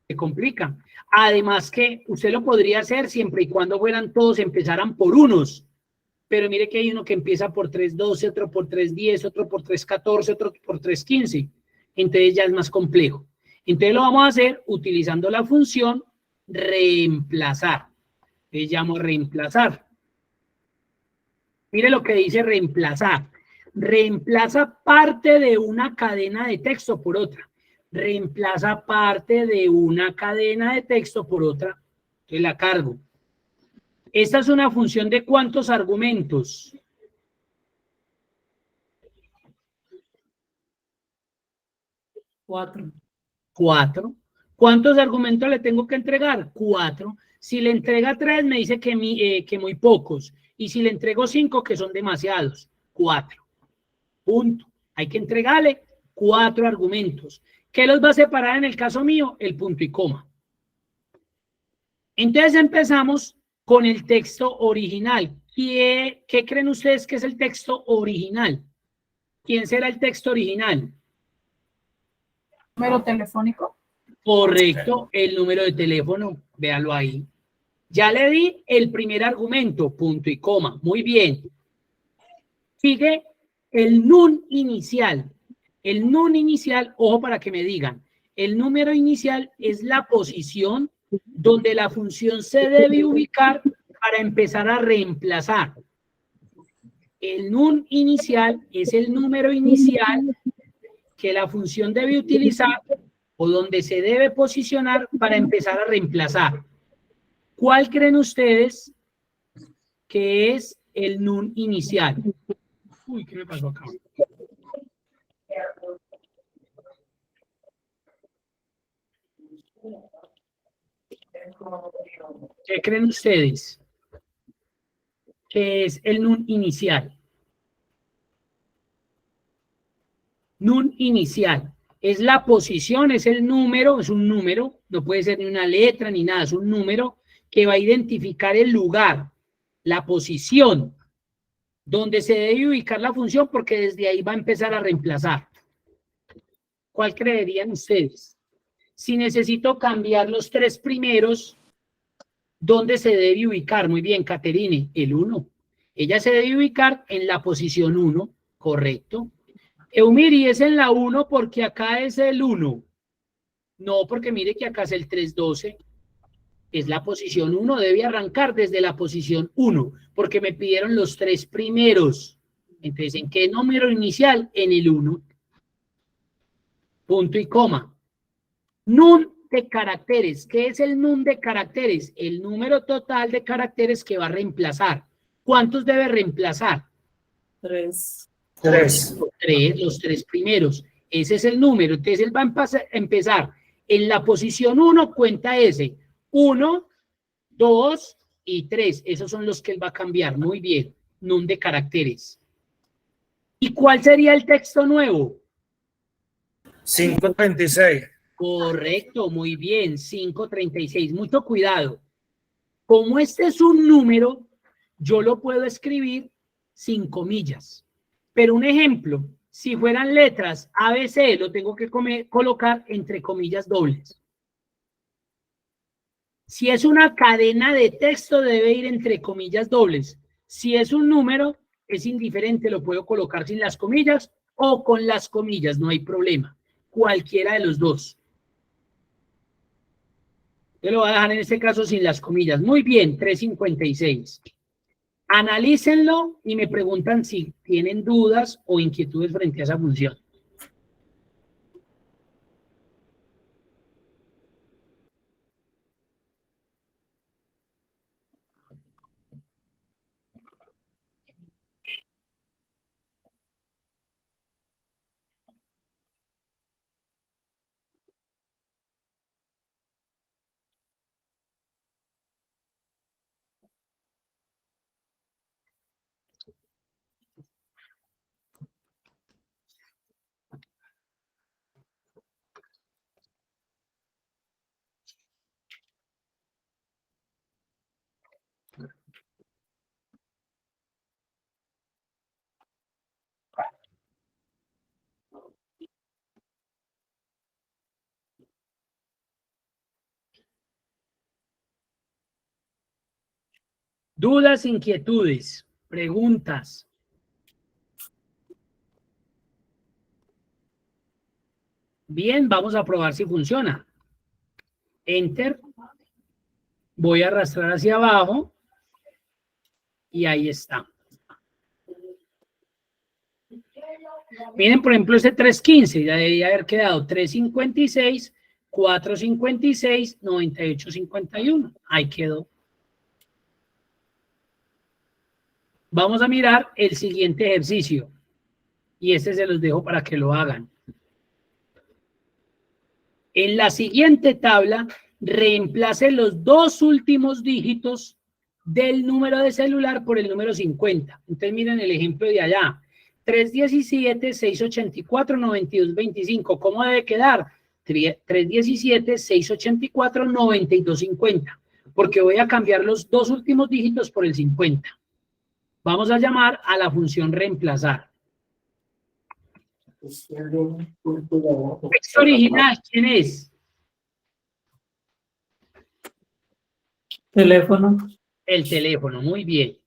Se complica. Además que usted lo podría hacer siempre y cuando fueran todos, empezaran por unos. Pero mire que hay uno que empieza por 312, otro por 310, otro por 314, otro por 315. Entonces ya es más complejo. Entonces lo vamos a hacer utilizando la función reemplazar. Entonces llamo reemplazar. Mire lo que dice reemplazar. Reemplaza parte de una cadena de texto por otra. Reemplaza parte de una cadena de texto por otra. Entonces la cargo. Esta es una función de ¿cuántos argumentos? Cuatro. 4. ¿Cuántos argumentos le tengo que entregar? 4. Si le entrega 3, me dice que muy pocos. Y si le entrego 5, que son demasiados. 4. Punto. Hay que entregarle 4 argumentos. ¿Qué los va a separar en el caso mío? El punto y coma. Entonces empezamos con el texto original. ¿Qué creen ustedes que es el texto original? ¿Quién será el texto original? Número telefónico. Correcto, el número de teléfono, véalo ahí. Ya le di el primer argumento, punto y coma. Muy bien. Sigue el nun inicial. El nun inicial, ojo para que me digan, el número inicial es la posición donde la función se debe ubicar para empezar a reemplazar. El nun inicial es el número inicial que la función debe utilizar o donde se debe posicionar para empezar a reemplazar. ¿Cuál creen ustedes que es el nun inicial? Uy, ¿qué me pasó acá? ¿Qué creen ustedes? ¿Qué es el nun inicial? Nun inicial. Es la posición, es el número, es un número, no puede ser ni una letra ni nada, es un número que va a identificar el lugar, la posición, donde se debe ubicar la función, porque desde ahí va a empezar a reemplazar. ¿Cuál creerían ustedes? Si necesito cambiar los 3 primeros, ¿dónde se debe ubicar? Muy bien, Caterine, el 1. Ella se debe ubicar en la posición 1, correcto. Eumiri es en la 1 porque acá es el 1. No, porque mire que acá es el 312. Es la posición 1, debe arrancar desde la posición 1, porque me pidieron los 3 primeros. Entonces, ¿en qué número inicial? En el 1. Punto y coma. Nun de caracteres. ¿Qué es el nun de caracteres? El número total de caracteres que va a reemplazar. ¿Cuántos debe reemplazar? 3. 3. 3, los 3 primeros. Ese es el número. Entonces, él va a empezar en la posición 1, cuenta ese. 1, 2 y 3. Esos son los que él va a cambiar. Muy bien. Nun de caracteres. ¿Y cuál sería el texto nuevo? 536. Correcto, muy bien. 536. Mucho cuidado. Como este es un número, yo lo puedo escribir sin comillas. Pero un ejemplo, si fueran letras ABC, lo tengo que colocar entre comillas dobles. Si es una cadena de texto, debe ir entre comillas dobles. Si es un número, es indiferente, lo puedo colocar sin las comillas o con las comillas, no hay problema. Cualquiera de los dos. Yo lo voy a dejar en este caso sin las comillas. Muy bien, 356. Analícenlo y me preguntan si tienen dudas o inquietudes frente a esa función. Dudas, inquietudes, preguntas. Bien, vamos a probar si funciona. Enter. Voy a arrastrar hacia abajo. Y ahí está. Miren, por ejemplo, ese 315 ya debería haber quedado 356, 456, 9851. Ahí quedó. Vamos a mirar el siguiente ejercicio. Y este se los dejo para que lo hagan. En la siguiente tabla, reemplace los dos últimos dígitos del número de celular por el número 50. Entonces miren el ejemplo de allá. 317, 684, 9225. ¿Cómo debe quedar? 317, 684, 9250. Porque voy a cambiar los dos últimos dígitos por el 50. Vamos a llamar a la función reemplazar. Texto original, ¿quién es? Teléfono. El teléfono, muy bien.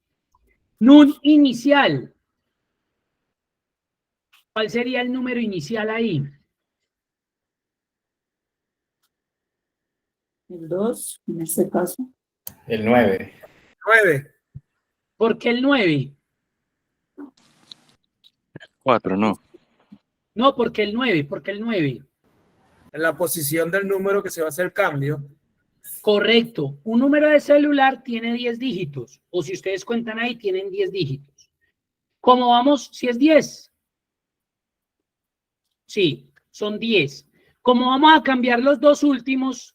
NUN inicial. ¿Cuál sería el número inicial ahí? El 2, en este caso. El 9. 9. ¿Por qué el 9? 4, no. No, porque el 9, porque el 9. En la posición del número que se va a hacer cambio. Correcto. Un número de celular tiene 10 dígitos. O si ustedes cuentan ahí, tienen 10 dígitos. ¿Cómo vamos? Si es 10. Sí, son 10. Como vamos a cambiar los dos últimos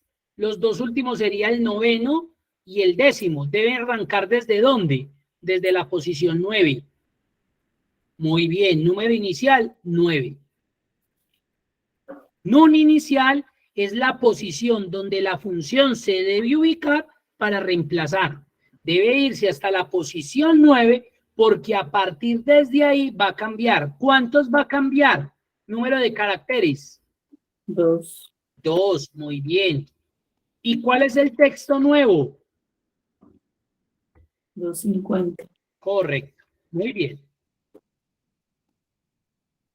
sería el noveno y el décimo. Deben arrancar ¿desde dónde? Desde la posición 9. Muy bien, número inicial, 9. NUN inicial es la posición donde la función se debe ubicar para reemplazar. Debe irse hasta la posición 9 porque a partir desde ahí va a cambiar. ¿Cuántos va a cambiar? Número de caracteres. 2. 2, muy bien. ¿Y cuál es el texto nuevo? 250. Correcto, muy bien.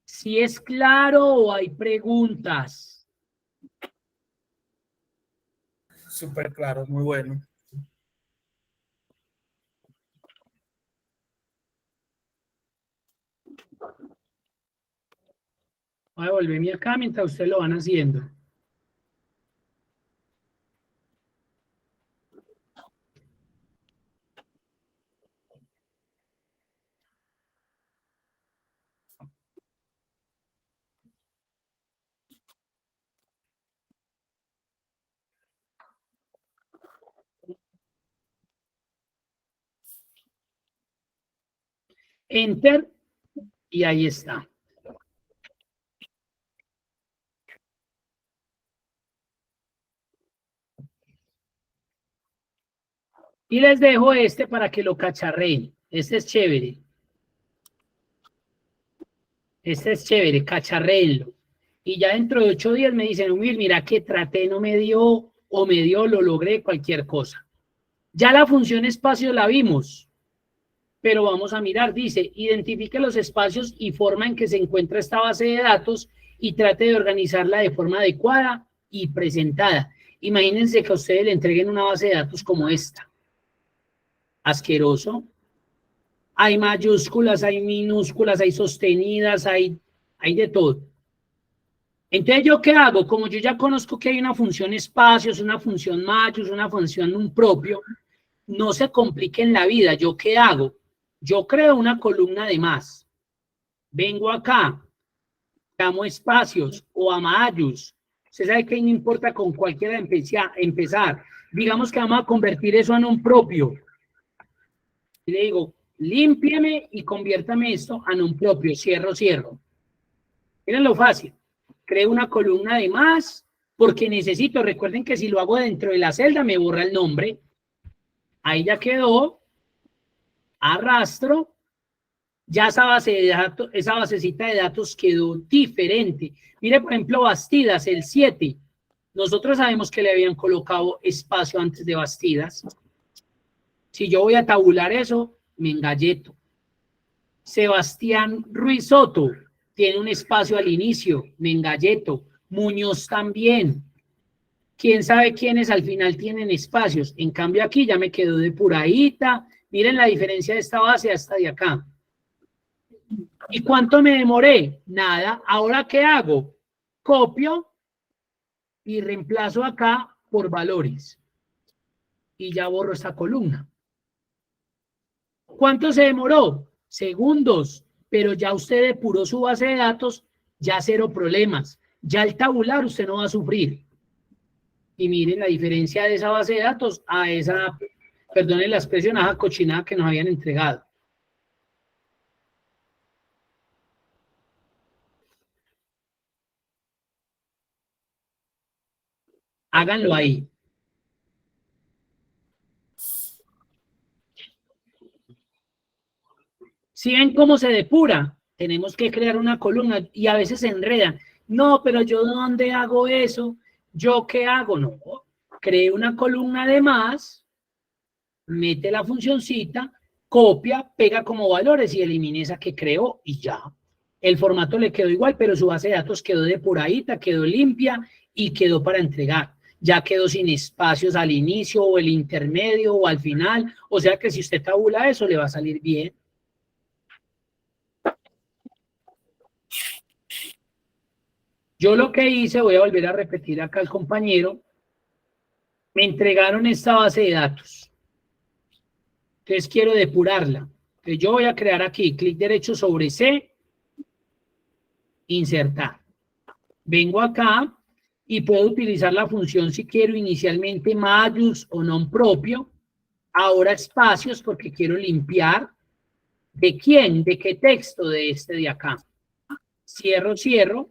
Si es claro o hay preguntas. Súper claro, muy bueno. Voy a volverme acá mientras ustedes lo van haciendo. Enter y ahí está. Y les dejo este para que lo cacharreen. Este es chévere. Este es chévere, cacharreenlo. Y ya dentro de 8 días me dicen, Humil, mira que traté, no me dio, o me dio, lo logré, cualquier cosa. Ya la función espacio la vimos, pero vamos a mirar, dice, identifique los espacios y forma en que se encuentra esta base de datos y trate de organizarla de forma adecuada y presentada. Imagínense que a ustedes le entreguen una base de datos como esta. Asqueroso. Hay mayúsculas, hay minúsculas, hay sostenidas, hay de todo. Entonces, ¿yo qué hago? Como yo ya conozco que hay una función espacios, una función mayús, una función un propio, no se compliquen la vida. ¿Yo qué hago? Yo creo una columna de más. Vengo acá, llamo espacios o a mayús. Usted sabe que no importa con cualquiera empezar. Digamos que vamos a convertir eso en un propio. Y le digo, límpiame y conviértame esto en un propio. Cierro, cierro. Miren lo fácil. Creo una columna de más porque necesito. Recuerden que si lo hago dentro de la celda me borra el nombre. Ahí ya quedó. Arrastro. Ya esa base de datos, esa basecita de datos quedó diferente. Mire, por ejemplo, Bastidas, el 7. Nosotros sabemos que le habían colocado espacio antes de Bastidas. Si yo voy a tabular eso, me engalleto. Sebastián Ruiz Soto tiene un espacio al inicio, me engalleto. Muñoz también. ¿Quién sabe quiénes al final tienen espacios? En cambio aquí ya me quedo depuradita. Miren la diferencia de esta base hasta de acá. ¿Y cuánto me demoré? Nada. ¿Ahora qué hago? Copio y reemplazo acá por valores. Y ya borro esta columna. ¿Cuánto se demoró? Segundos. Pero ya usted depuró su base de datos, ya cero problemas. Ya el tabular usted no va a sufrir. Y miren la diferencia de esa base de datos a esa, perdonen la expresión, a esa cochinada que nos habían entregado. Háganlo ahí. Si ven cómo se depura, tenemos que crear una columna y a veces se enredan. No, pero yo ¿dónde hago eso? ¿Yo qué hago? No, cree una columna de más, mete la funcioncita, copia, pega como valores y elimine esa que creó y ya. El formato le quedó igual, pero su base de datos quedó depuradita, quedó limpia y quedó para entregar. Ya quedó sin espacios al inicio o el intermedio o al final. O sea que si usted tabula eso, le va a salir bien. Yo lo que hice, voy a volver a repetir acá al compañero, me entregaron esta base de datos. Entonces quiero depurarla. Entonces yo voy a crear aquí, clic derecho sobre C, insertar. Vengo acá y puedo utilizar la función si quiero inicialmente mayús o non propio. Ahora espacios porque quiero limpiar. ¿De quién? ¿De qué texto? De este de acá. Cierro, cierro.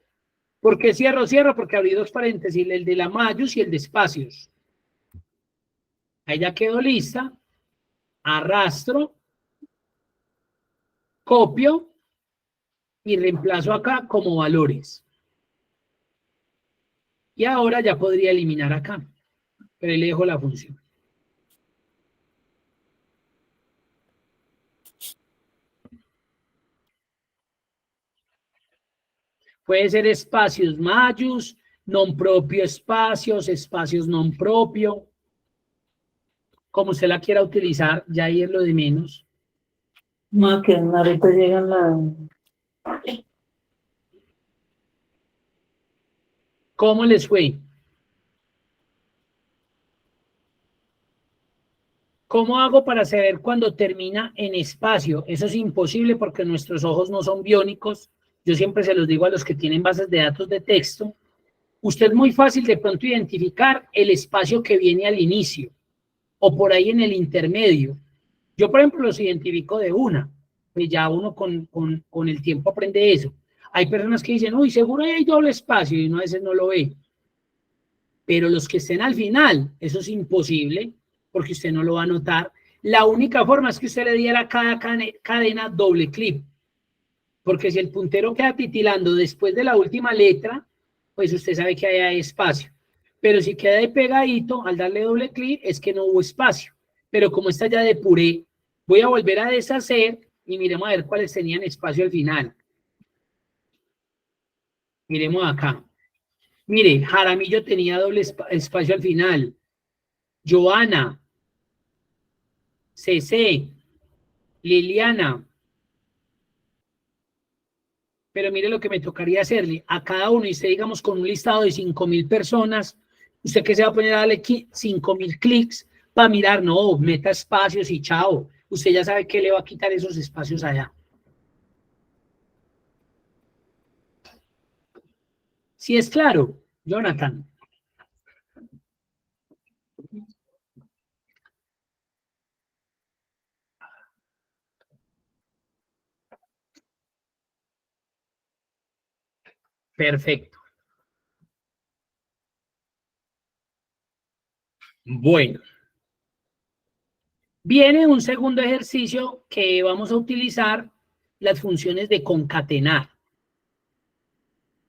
¿Por qué cierro? Cierro porque abrí dos paréntesis, el de la mayús y el de espacios. Ahí ya quedó lista. Arrastro. Copio. Y reemplazo acá como valores. Y ahora ya podría eliminar acá. Pero ahí le dejo la función. Puede ser espacios mayús, non propio espacios, espacios non propio. Como usted la quiera utilizar, ya ahí es lo de menos. No, que ahorita llegan la... ¿Cómo les fue? ¿Cómo hago para saber cuando termina en espacio? Eso es imposible porque nuestros ojos no son biónicos. Yo siempre se los digo a los que tienen bases de datos de texto. Usted es muy fácil de pronto identificar el espacio que viene al inicio o por ahí en el intermedio. Yo, por ejemplo, los identifico de una. Pues ya uno con el tiempo aprende eso. Hay personas que dicen, uy, seguro hay doble espacio y uno a veces no lo ve. Pero los que estén al final, eso es imposible porque usted no lo va a notar. La única forma es que usted le diera a cada cadena doble clic. Porque si el puntero queda titilando después de la última letra, pues usted sabe que ahí hay espacio. Pero si queda de pegadito, al darle doble clic, es que no hubo espacio. Pero como esta ya depuré, voy a volver a deshacer y miremos a ver cuáles tenían espacio al final. Miremos acá. Mire, Jaramillo tenía doble espacio al final. Joana, CC, Liliana. Pero mire lo que me tocaría hacerle a cada uno, y usted digamos con un listado de 5.000 personas, ¿usted qué se va a poner a darle 5.000 clics para mirar? No, meta espacios y chao. Usted ya sabe que le va a quitar esos espacios allá. ¿Sí es claro, Jonathan? Perfecto. Bueno. Viene un segundo ejercicio que vamos a utilizar las funciones de concatenar.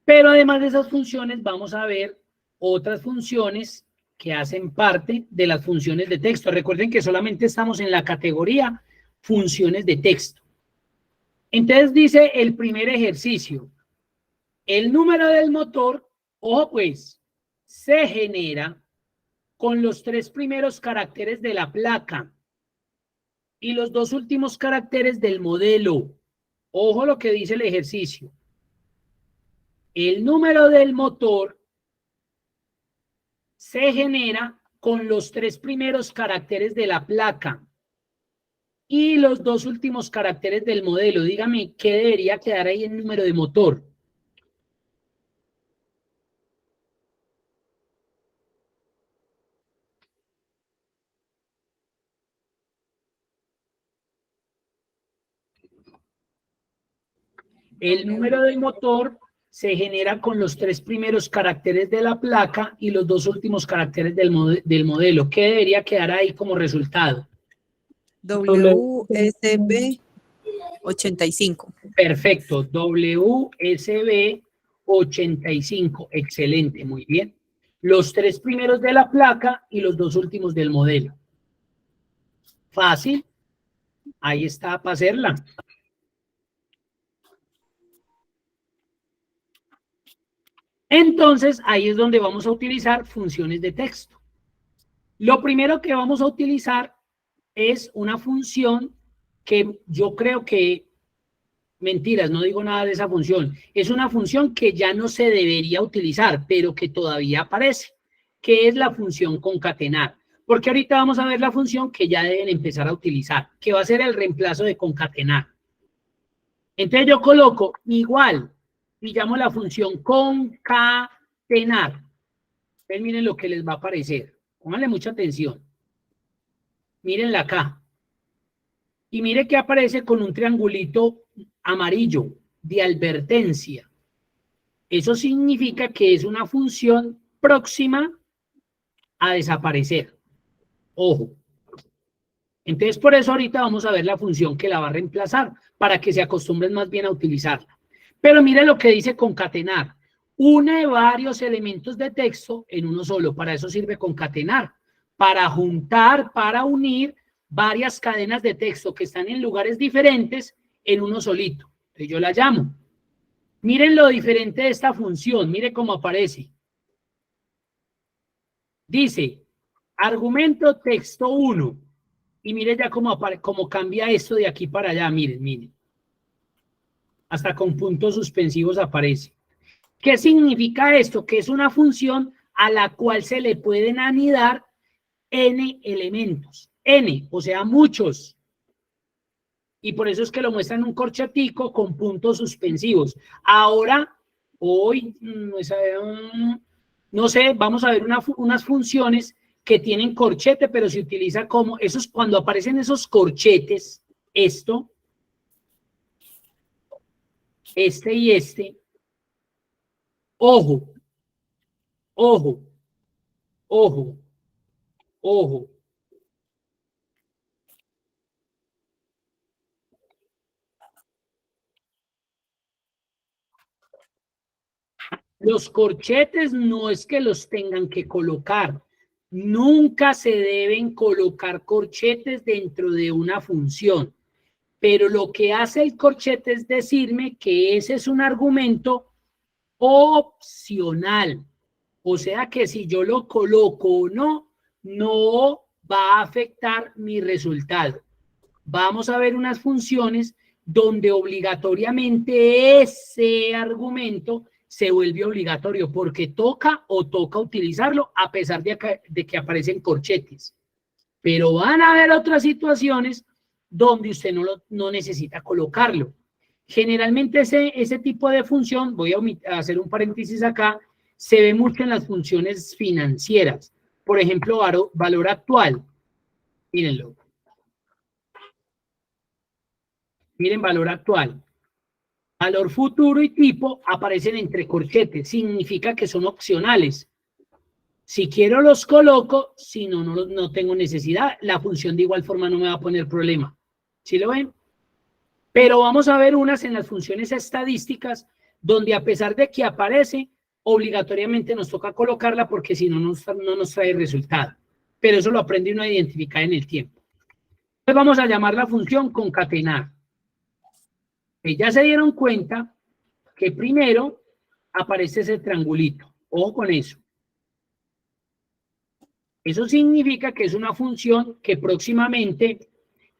Pero además de esas funciones vamos a ver otras funciones que hacen parte de las funciones de texto. Recuerden que solamente estamos en la categoría funciones de texto. Entonces dice el primer ejercicio, el número del motor, ojo pues, se genera con los 3 primeros caracteres de la placa y los 2 últimos caracteres del modelo. Ojo lo que dice el ejercicio. El número del motor se genera con los 3 primeros caracteres de la placa y los 2 últimos caracteres del modelo. Dígame, ¿qué debería quedar ahí en número de motor? El número del motor se genera con los 3 primeros caracteres de la placa y los 2 últimos caracteres del modelo. ¿Qué debería quedar ahí como resultado? WSB 85. Perfecto, WSB 85. Excelente, muy bien. Los 3 primeros de la placa y los 2 últimos del modelo. Fácil. Ahí está para hacerla. Entonces, ahí es donde vamos a utilizar funciones de texto. Lo primero que vamos a utilizar es una función que yo creo que, mentiras, no digo nada de esa función, es una función que ya no se debería utilizar, pero que todavía aparece, que es la función concatenar. Porque ahorita vamos a ver la función que ya deben empezar a utilizar, que va a ser el reemplazo de concatenar. Entonces yo coloco igual, y llamo la función concatenar. Entonces miren lo que les va a aparecer. Pónganle mucha atención. Mírenla acá. Y mire que aparece con un triangulito amarillo de advertencia. Eso significa que es una función próxima a desaparecer. Ojo. Entonces por eso ahorita vamos a ver la función que la va a reemplazar para que se acostumbren más bien a utilizarla. Pero mire lo que dice concatenar. Une varios elementos de texto en uno solo. Para eso sirve concatenar. Para juntar, para unir varias cadenas de texto que están en lugares diferentes en uno solito. Entonces yo la llamo. Miren lo diferente de esta función. Mire cómo aparece. Dice, argumento texto 1. Y mire ya cómo cambia esto de aquí para allá. Miren, miren. Hasta con puntos suspensivos aparece. ¿Qué significa esto? Que es una función a la cual se le pueden anidar n elementos. N, o sea, muchos. Y por eso es que lo muestran un corchetico con puntos suspensivos. Ahora, hoy, no sé, vamos a ver unas funciones que tienen corchete, pero se utiliza como, esos, cuando aparecen esos corchetes, esto, este y este, ojo, ojo, ojo, ojo. Los corchetes no es que los tengan que colocar. Nunca se deben colocar corchetes dentro de una función. Pero lo que hace el corchete es decirme que ese es un argumento opcional. O sea que si yo lo coloco o no, no va a afectar mi resultado. Vamos a ver unas funciones donde obligatoriamente ese argumento se vuelve obligatorio porque toca utilizarlo a pesar de que aparecen corchetes. Pero van a haber otras situaciones donde usted no necesita colocarlo. Generalmente ese tipo de función, voy a hacer un paréntesis acá, se ve mucho en las funciones financieras. Por ejemplo, valor actual. Mírenlo. Miren valor actual. Valor futuro y tipo aparecen entre corchetes. Significa que son opcionales. Si quiero los coloco, si no, no tengo necesidad. La función de igual forma no me va a poner problema. ¿Sí lo ven? Pero vamos a ver unas en las funciones estadísticas donde a pesar de que aparece, obligatoriamente nos toca colocarla porque si no, no nos trae resultado. Pero eso lo aprende uno a identificar en el tiempo. Entonces vamos a llamar la función concatenar. Que ya se dieron cuenta que primero aparece ese triangulito. Ojo con eso. Eso significa que es una función que próximamente,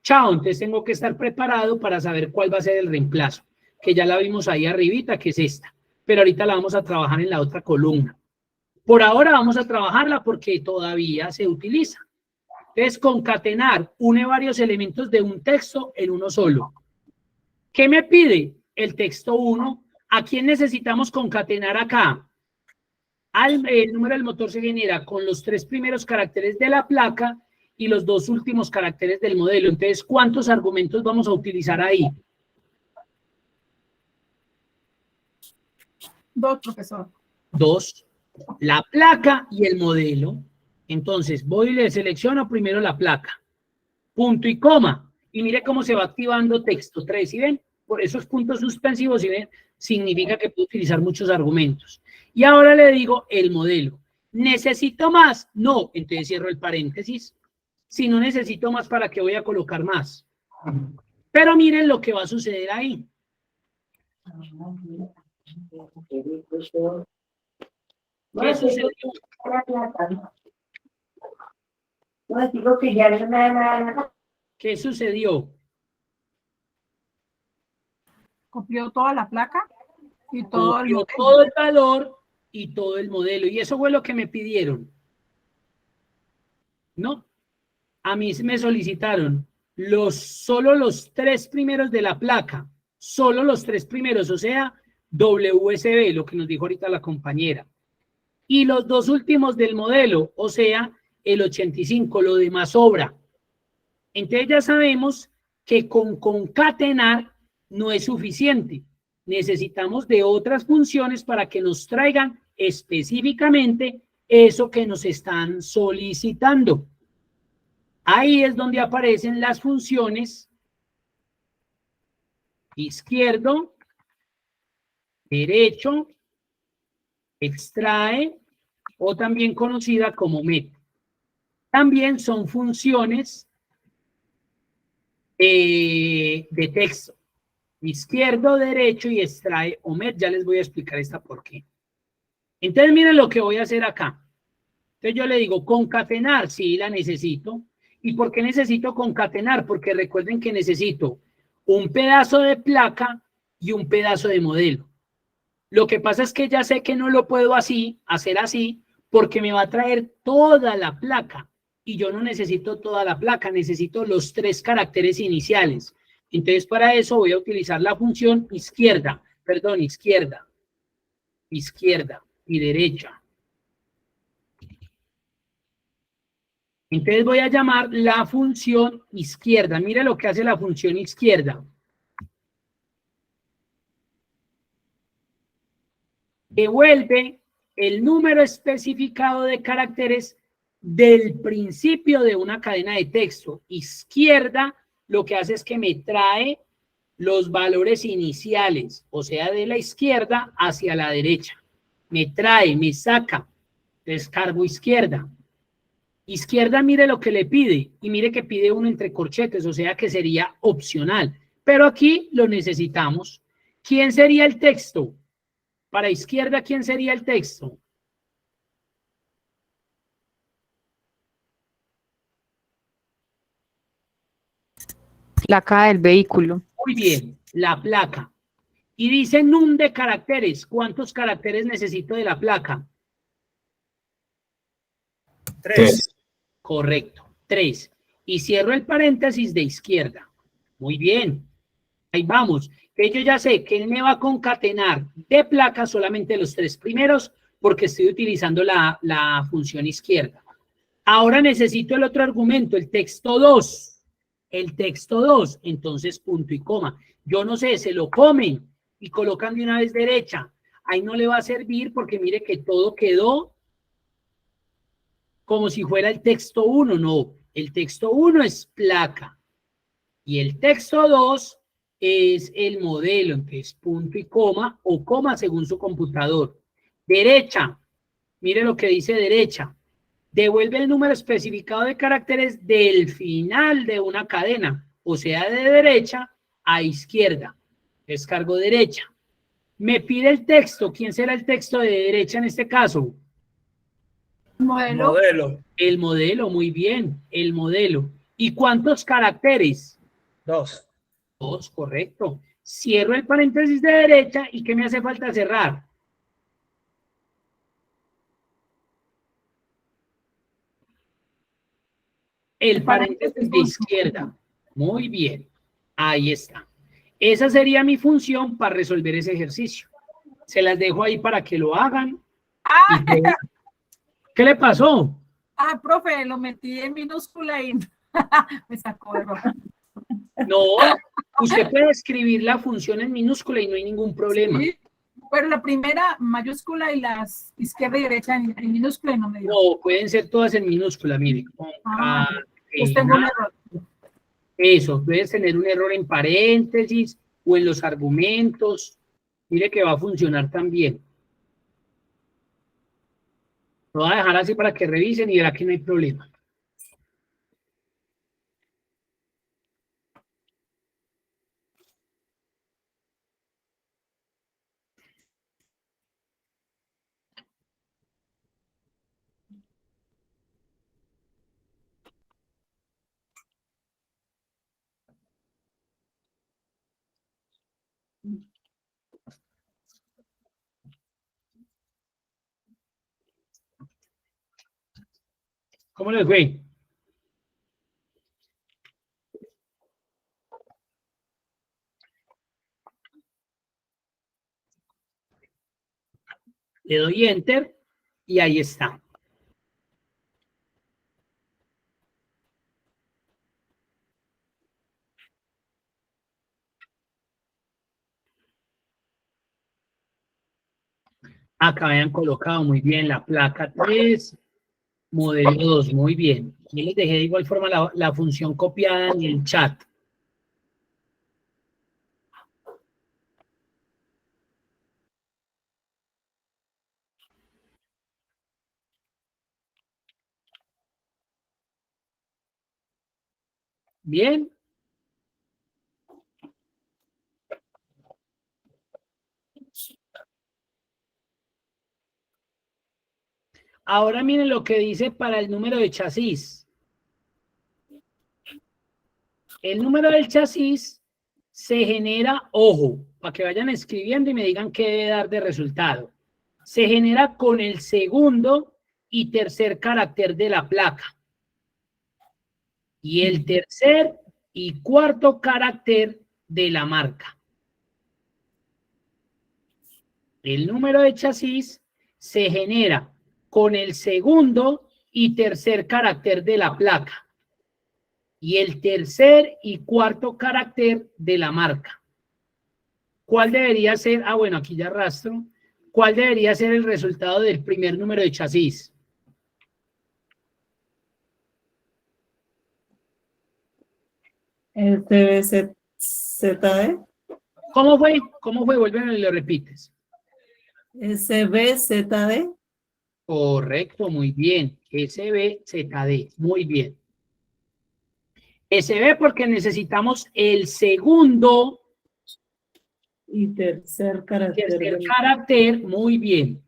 chao, entonces tengo que estar preparado para saber cuál va a ser el reemplazo, que ya la vimos ahí arribita, que es esta, pero ahorita la vamos a trabajar en la otra columna. Por ahora vamos a trabajarla porque todavía se utiliza. Entonces, concatenar une varios elementos de un texto en uno solo. ¿Qué me pide? El texto 1. ¿A quién necesitamos concatenar acá? El número del motor se genera con los 3 primeros caracteres de la placa y los 2 últimos caracteres del modelo. Entonces, ¿cuántos argumentos vamos a utilizar ahí? 2, profesor. 2. La placa y el modelo. Entonces, voy y le selecciono primero la placa. Punto y coma. Y mire cómo se va activando texto 3. ¿Sí ven? Por esos puntos suspensivos, ¿sí ven? Significa que puedo utilizar muchos argumentos. Y ahora le digo el modelo. ¿Necesito más? No. Entonces cierro el paréntesis. Si no necesito más, ¿para qué voy a colocar más? Pero miren lo que va a suceder ahí. ¿Qué sucedió? ¿Qué sucedió? Copió toda la placa y todo el Copió modelo. todo el valor y todo el modelo. Y eso fue lo que me pidieron. No. A mí me solicitaron solo los 3 primeros de la placa. Solo los 3 primeros, o sea, WSB, lo que nos dijo ahorita la compañera. Y los 2 últimos del modelo, o sea, el 85, lo demás sobra. Entonces ya sabemos que con concatenar no es suficiente. Necesitamos de otras funciones para que nos traigan específicamente eso que nos están solicitando. Ahí es donde aparecen las funciones izquierdo, derecho, extrae o también conocida como met. También son funciones de texto. Izquierdo, derecho y extrae o met. Ya les voy a explicar esta por qué. Entonces miren lo que voy a hacer acá. Entonces yo le digo concatenar, sí la necesito. ¿Y por qué necesito concatenar? Porque recuerden que necesito un pedazo de placa y un pedazo de modelo. Lo que pasa es que ya sé que no lo puedo hacer así, porque me va a traer toda la placa. Y yo no necesito toda la placa, necesito los 3 caracteres iniciales. Entonces, para eso voy a utilizar la función izquierda y derecha. Entonces voy a llamar la función izquierda. Mire lo que hace la función izquierda. Devuelve el número especificado de caracteres del principio de una cadena de texto. Izquierda lo que hace es que me trae los valores iniciales, o sea, de la izquierda hacia la derecha. Me trae, me saca. Descargo izquierda. Izquierda, mire lo que le pide, y mire que pide uno entre corchetes, o sea que sería opcional. Pero aquí lo necesitamos. ¿Quién sería el texto? Para izquierda, ¿quién sería el texto? Placa del vehículo. Muy bien, la placa. Y dice num de caracteres. ¿Cuántos caracteres necesito de la placa? 3. Correcto, 3. Y cierro el paréntesis de izquierda. Muy bien. Ahí vamos. Que yo ya sé que él me va a concatenar de placa solamente los 3 primeros porque estoy utilizando la función izquierda. Ahora necesito el otro argumento, el texto 2. El texto 2, entonces punto y coma. Yo no sé, se lo comen y colocan de una vez derecha. Ahí no le va a servir porque mire que todo quedó como si fuera el texto 1. No, el texto 1 es placa y el texto 2 es el modelo, entonces punto y coma o coma según su computador. Derecha. Mire lo que dice derecha. Devuelve el número especificado de caracteres del final de una cadena, o sea, de derecha a izquierda. Descargo derecha. Me pide el texto. ¿Quién será el texto de derecha en este caso? Modelo. Modelo. El modelo, muy bien, el modelo. ¿Y cuántos caracteres? 2. 2, correcto. Cierro el paréntesis de derecha y ¿qué me hace falta cerrar? El paréntesis de izquierda. Muy bien. Ahí está. Esa sería mi función para resolver ese ejercicio. Se las dejo ahí para que lo hagan. Ah, ¿Qué le pasó? profe, lo metí en minúscula y me sacó error. No, usted puede escribir la función en minúscula y no hay ningún problema. Sí, pero la primera mayúscula y las izquierda y derecha en minúscula y no me dio. No, pueden ser todas en minúscula, mire. Pues tengo un error. Eso, puedes tener un error en paréntesis o en los argumentos. Mire que va a funcionar también. Lo voy a dejar así para que revisen y verá que no hay problema. ¿Cómo les fue? Le doy Enter y ahí está. Acá habían colocado muy bien la placa 3, modelo 2, muy bien. Y les dejé de igual forma la función copiada en el chat. Bien. Ahora miren lo que dice para el número de chasis. El número del chasis se genera, ojo, para que vayan escribiendo y me digan qué debe dar de resultado. Se genera con el segundo y tercer carácter de la placa. Y el tercer y cuarto carácter de la marca. El número de chasis se genera con el segundo y tercer carácter de la placa y el tercer y cuarto carácter de la marca. ¿Cuál debería ser? Ah, bueno, aquí ya arrastro. ¿Cuál debería ser el resultado del primer número de chasis? SBZD. ¿Cómo fue? ¿Cómo fue? Vuelven y lo repites. SBZD. Correcto, muy bien. SBZD, muy bien. SB porque necesitamos el segundo Y tercer carácter. carácter, muy bien,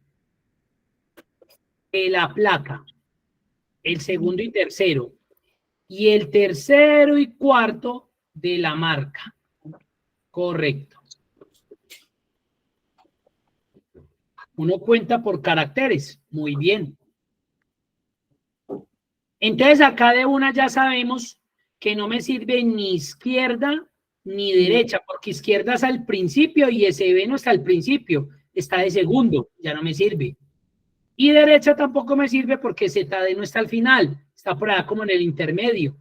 de la placa. El segundo y tercero. Y el tercero y cuarto de la marca. Correcto. Uno cuenta por caracteres. Muy bien. Entonces acá de una ya sabemos que no me sirve ni izquierda ni derecha, porque izquierda es al principio y SB no está al principio, está de segundo, ya no me sirve. Y derecha tampoco me sirve porque ZD no está al final, está por allá como en el intermedio.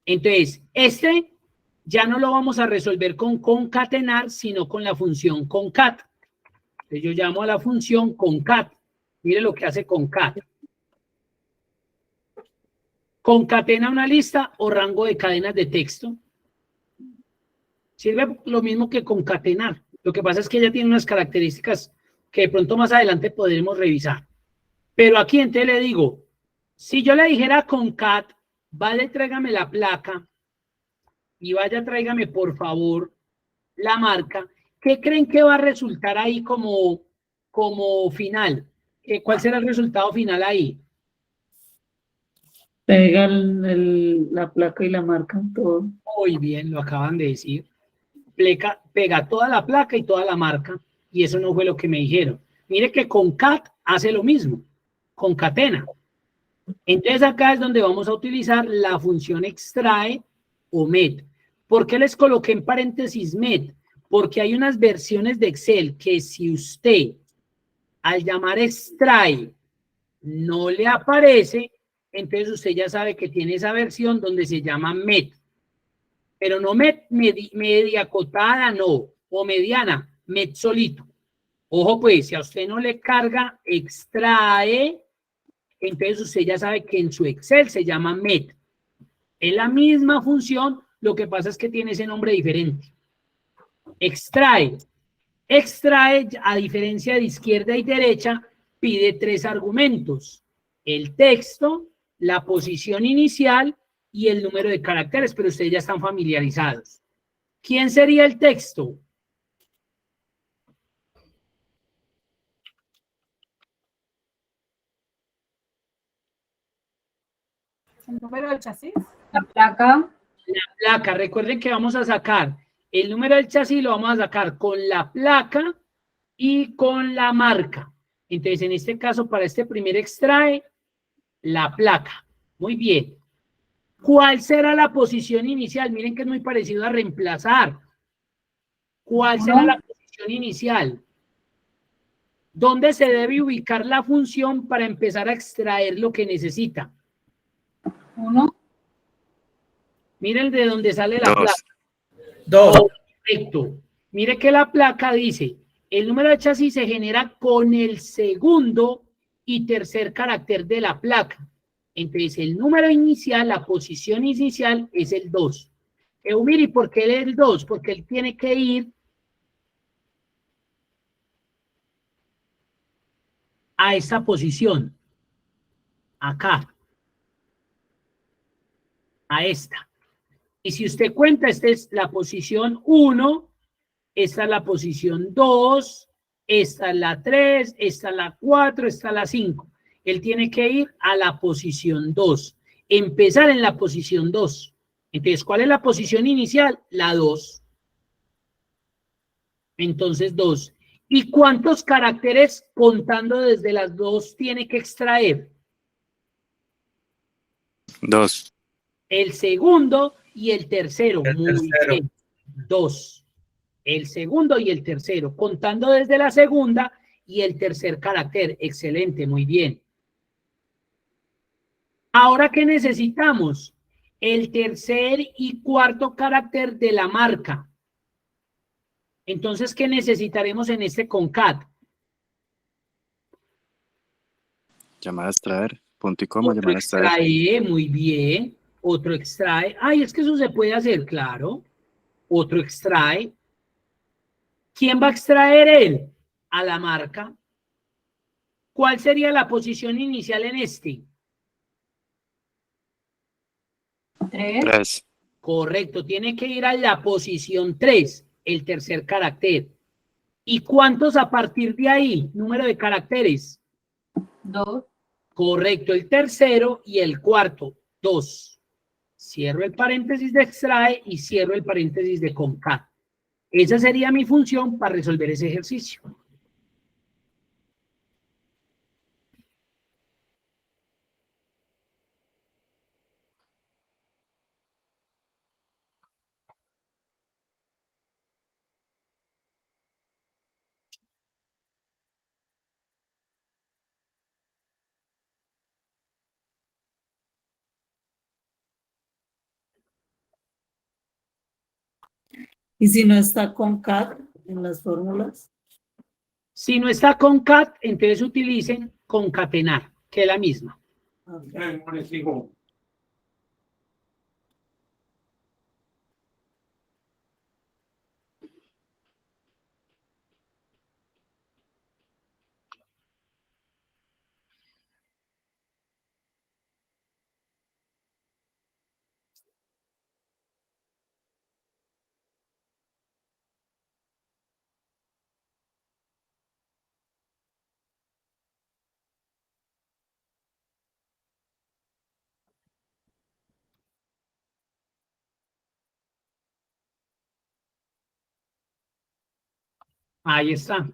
Entonces, este ya no lo vamos a resolver con concatenar, sino con la función concat. Entonces yo llamo a la función concat. Mire lo que hace concat. Concatena una lista o rango de cadenas de texto. Sirve lo mismo que concatenar, Lo que pasa es que ella tiene unas características que de pronto más adelante podremos revisar. Pero aquí entonces le digo, si yo le dijera concat, vale, tráigame la placa y vaya, tráigame por favor la marca, ¿qué creen que va a resultar ahí como final? ¿Cuál será el resultado final ahí? Pega la placa y la marca, todo. Muy bien, lo acaban de decir. Pega toda la placa y toda la marca, y eso no fue lo que me dijeron. Mire que concat hace lo mismo, concatena. Entonces acá es donde vamos a utilizar la función extrae o met. ¿Por qué les coloqué en paréntesis met? Porque hay unas versiones de Excel que si usted al llamar extrae no le aparece, entonces usted ya sabe que tiene esa versión donde se llama met. Pero no media acotada, no, o mediana, met solito. Ojo pues, si a usted no le carga extrae, entonces usted ya sabe que en su Excel se llama met. Es la misma función, lo que pasa es que tiene ese nombre diferente. Extrae. Extrae, a diferencia de izquierda y derecha, pide 3 argumentos. El texto, la posición inicial y el número de caracteres, pero ustedes ya están familiarizados. ¿Quién sería el texto? El número del chasis. La placa. La placa. Recuerden que vamos a sacar el número del chasis, lo vamos a sacar con la placa y con la marca. Entonces, en este caso, para este primer extrae, la placa. Muy bien. ¿Cuál será la posición inicial? Miren que es muy parecido a reemplazar. ¿Cuál será la posición inicial? ¿Dónde se debe ubicar la función para empezar a extraer lo que necesita? 1. Miren de dónde sale la 2. placa. 2. Correcto. Mire que la placa dice, el número de chasis se genera con el segundo y tercer carácter de la placa. Entonces, el número inicial, la posición inicial es el 2. Mire, ¿por qué el 2? Porque él tiene que ir a esta posición. Acá. A esta. Y si usted cuenta, esta es la posición 1, esta es la posición 2, esta es la 3, esta es la 4, esta es la 5. Él tiene que ir a la posición 2, empezar en la posición 2. Entonces, ¿cuál es la posición inicial? La 2. Entonces, 2. ¿Y cuántos caracteres contando desde las 2 tiene que extraer? 2. El segundo y el tercero. El Muy tercero. bien. 2. El segundo y el tercero, contando desde la segunda y el tercer carácter. Excelente, muy bien. Ahora, ¿qué necesitamos? El tercer y cuarto carácter de la marca. Entonces, ¿qué necesitaremos en este concat? Llamar a extraer. Punto y coma, Otro llamar a extraer. extrae, muy bien. Otro extrae. Ay, es que eso se puede hacer, claro. Otro extrae. ¿Quién va a extraer él? A la marca. ¿Cuál sería la posición inicial en este? 3. 3. Correcto, tiene que ir a la posición 3, el tercer carácter. ¿Y cuántos a partir de ahí? Número de caracteres. 2. Correcto, el tercero y el cuarto, 2. Cierro el paréntesis de extrae y cierro el paréntesis de concat. Esa sería mi función para resolver ese ejercicio. Y si no está con cat en las fórmulas, Si no está concat, entonces utilicen concatenar, que es la misma. Ahí está.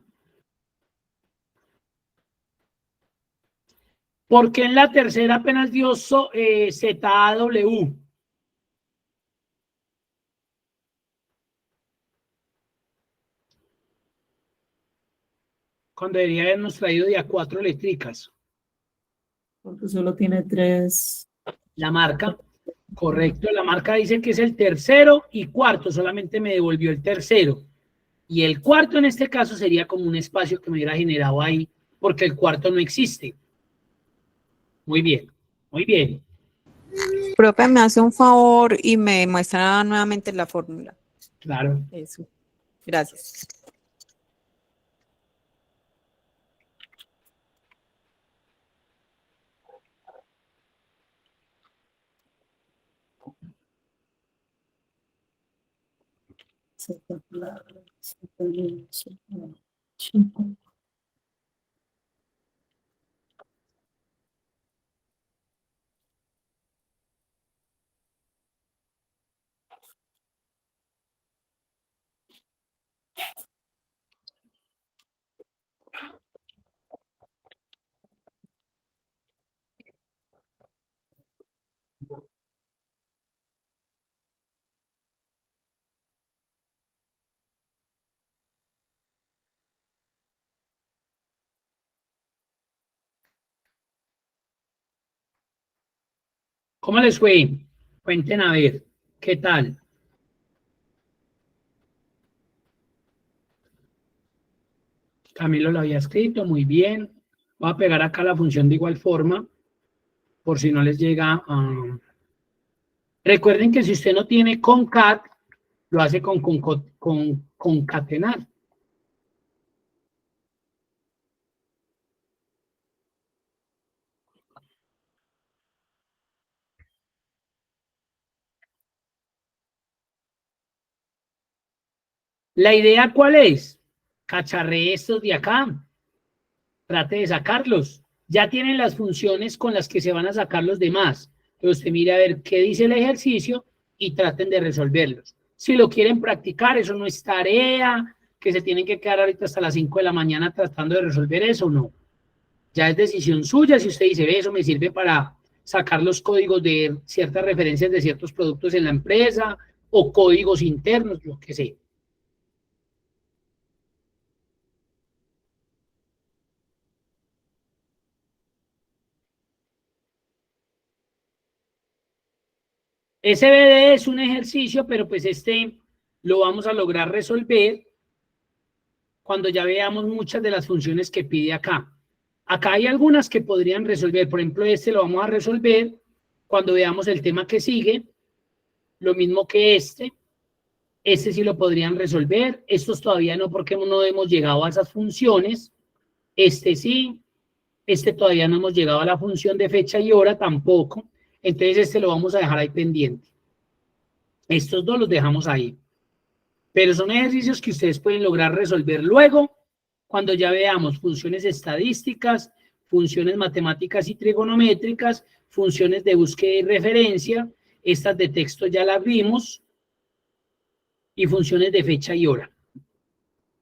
¿Por qué en la tercera apenas dio ZAW? Cuando debería habernos traído de a 4 eléctricas. Porque solo tiene 3. La marca, correcto, la marca dice que es el tercero y cuarto, solamente me devolvió el tercero. Y el cuarto en este caso sería como un espacio que me hubiera generado ahí, porque el cuarto no existe. Muy bien, muy bien. Profe, me hace un favor y me muestra nuevamente la fórmula. Claro. Eso. Gracias. ¿Cómo les fue? Cuenten a ver, ¿qué tal? Camilo lo había escrito, muy bien. Voy a pegar acá la función de igual forma, por si no les llega a... Recuerden que si usted no tiene concat, lo hace con concatenar. La idea, ¿cuál es? Cacharree estos de acá. Trate de sacarlos. Ya tienen las funciones con las que se van a sacar los demás. Entonces usted mire a ver qué dice el ejercicio y traten de resolverlos. Si lo quieren practicar, eso no es tarea, que se tienen que quedar ahorita hasta las 5 de la mañana tratando de resolver eso, no. Ya es decisión suya. Si usted dice, ve, eso me sirve para sacar los códigos de ciertas referencias de ciertos productos en la empresa o códigos internos, lo que sea. SBD es un ejercicio, pero pues lo vamos a lograr resolver cuando ya veamos muchas de las funciones que pide acá. Acá hay algunas que podrían resolver, por ejemplo, lo vamos a resolver cuando veamos el tema que sigue, lo mismo que este sí lo podrían resolver, estos todavía no porque no hemos llegado a esas funciones, sí, todavía no hemos llegado a la función de fecha y hora tampoco, entonces lo vamos a dejar ahí pendiente. Estos dos los dejamos ahí. Pero son ejercicios que ustedes pueden lograr resolver luego, cuando ya veamos funciones estadísticas, funciones matemáticas y trigonométricas, funciones de búsqueda y referencia, estas de texto ya las vimos, y funciones de fecha y hora.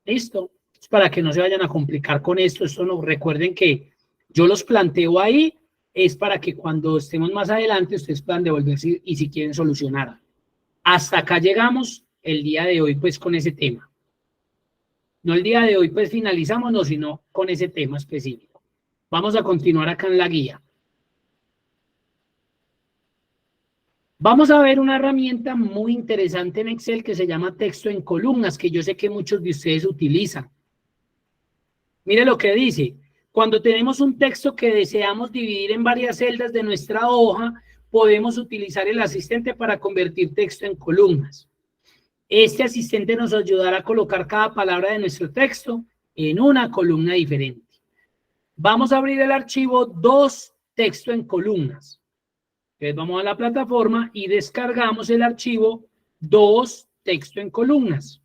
¿Listo? Es para que no se vayan a complicar con esto. Esto no, recuerden que yo los planteo ahí, es para que cuando estemos más adelante ustedes puedan devolverse y si quieren solucionar. Hasta acá llegamos el día de hoy pues con ese tema. No el día de hoy pues finalizamos, no, sino con ese tema específico. Vamos a continuar acá en la guía. Vamos a ver una herramienta muy interesante en Excel que se llama texto en columnas, que yo sé que muchos de ustedes utilizan. Mire lo que dice. Cuando tenemos un texto que deseamos dividir en varias celdas de nuestra hoja, podemos utilizar el asistente para convertir texto en columnas. Este asistente nos ayudará a colocar cada palabra de nuestro texto en una columna diferente. Vamos a abrir el archivo 2 texto en columnas. Entonces vamos a la plataforma y descargamos el archivo 2 texto en columnas.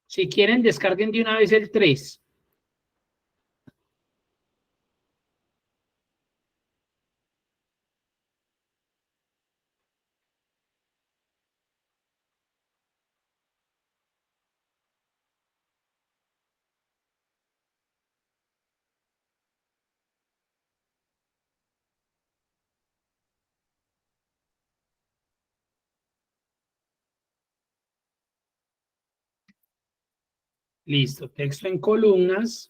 Si quieren, descarguen de una vez el 3. Listo, texto en columnas.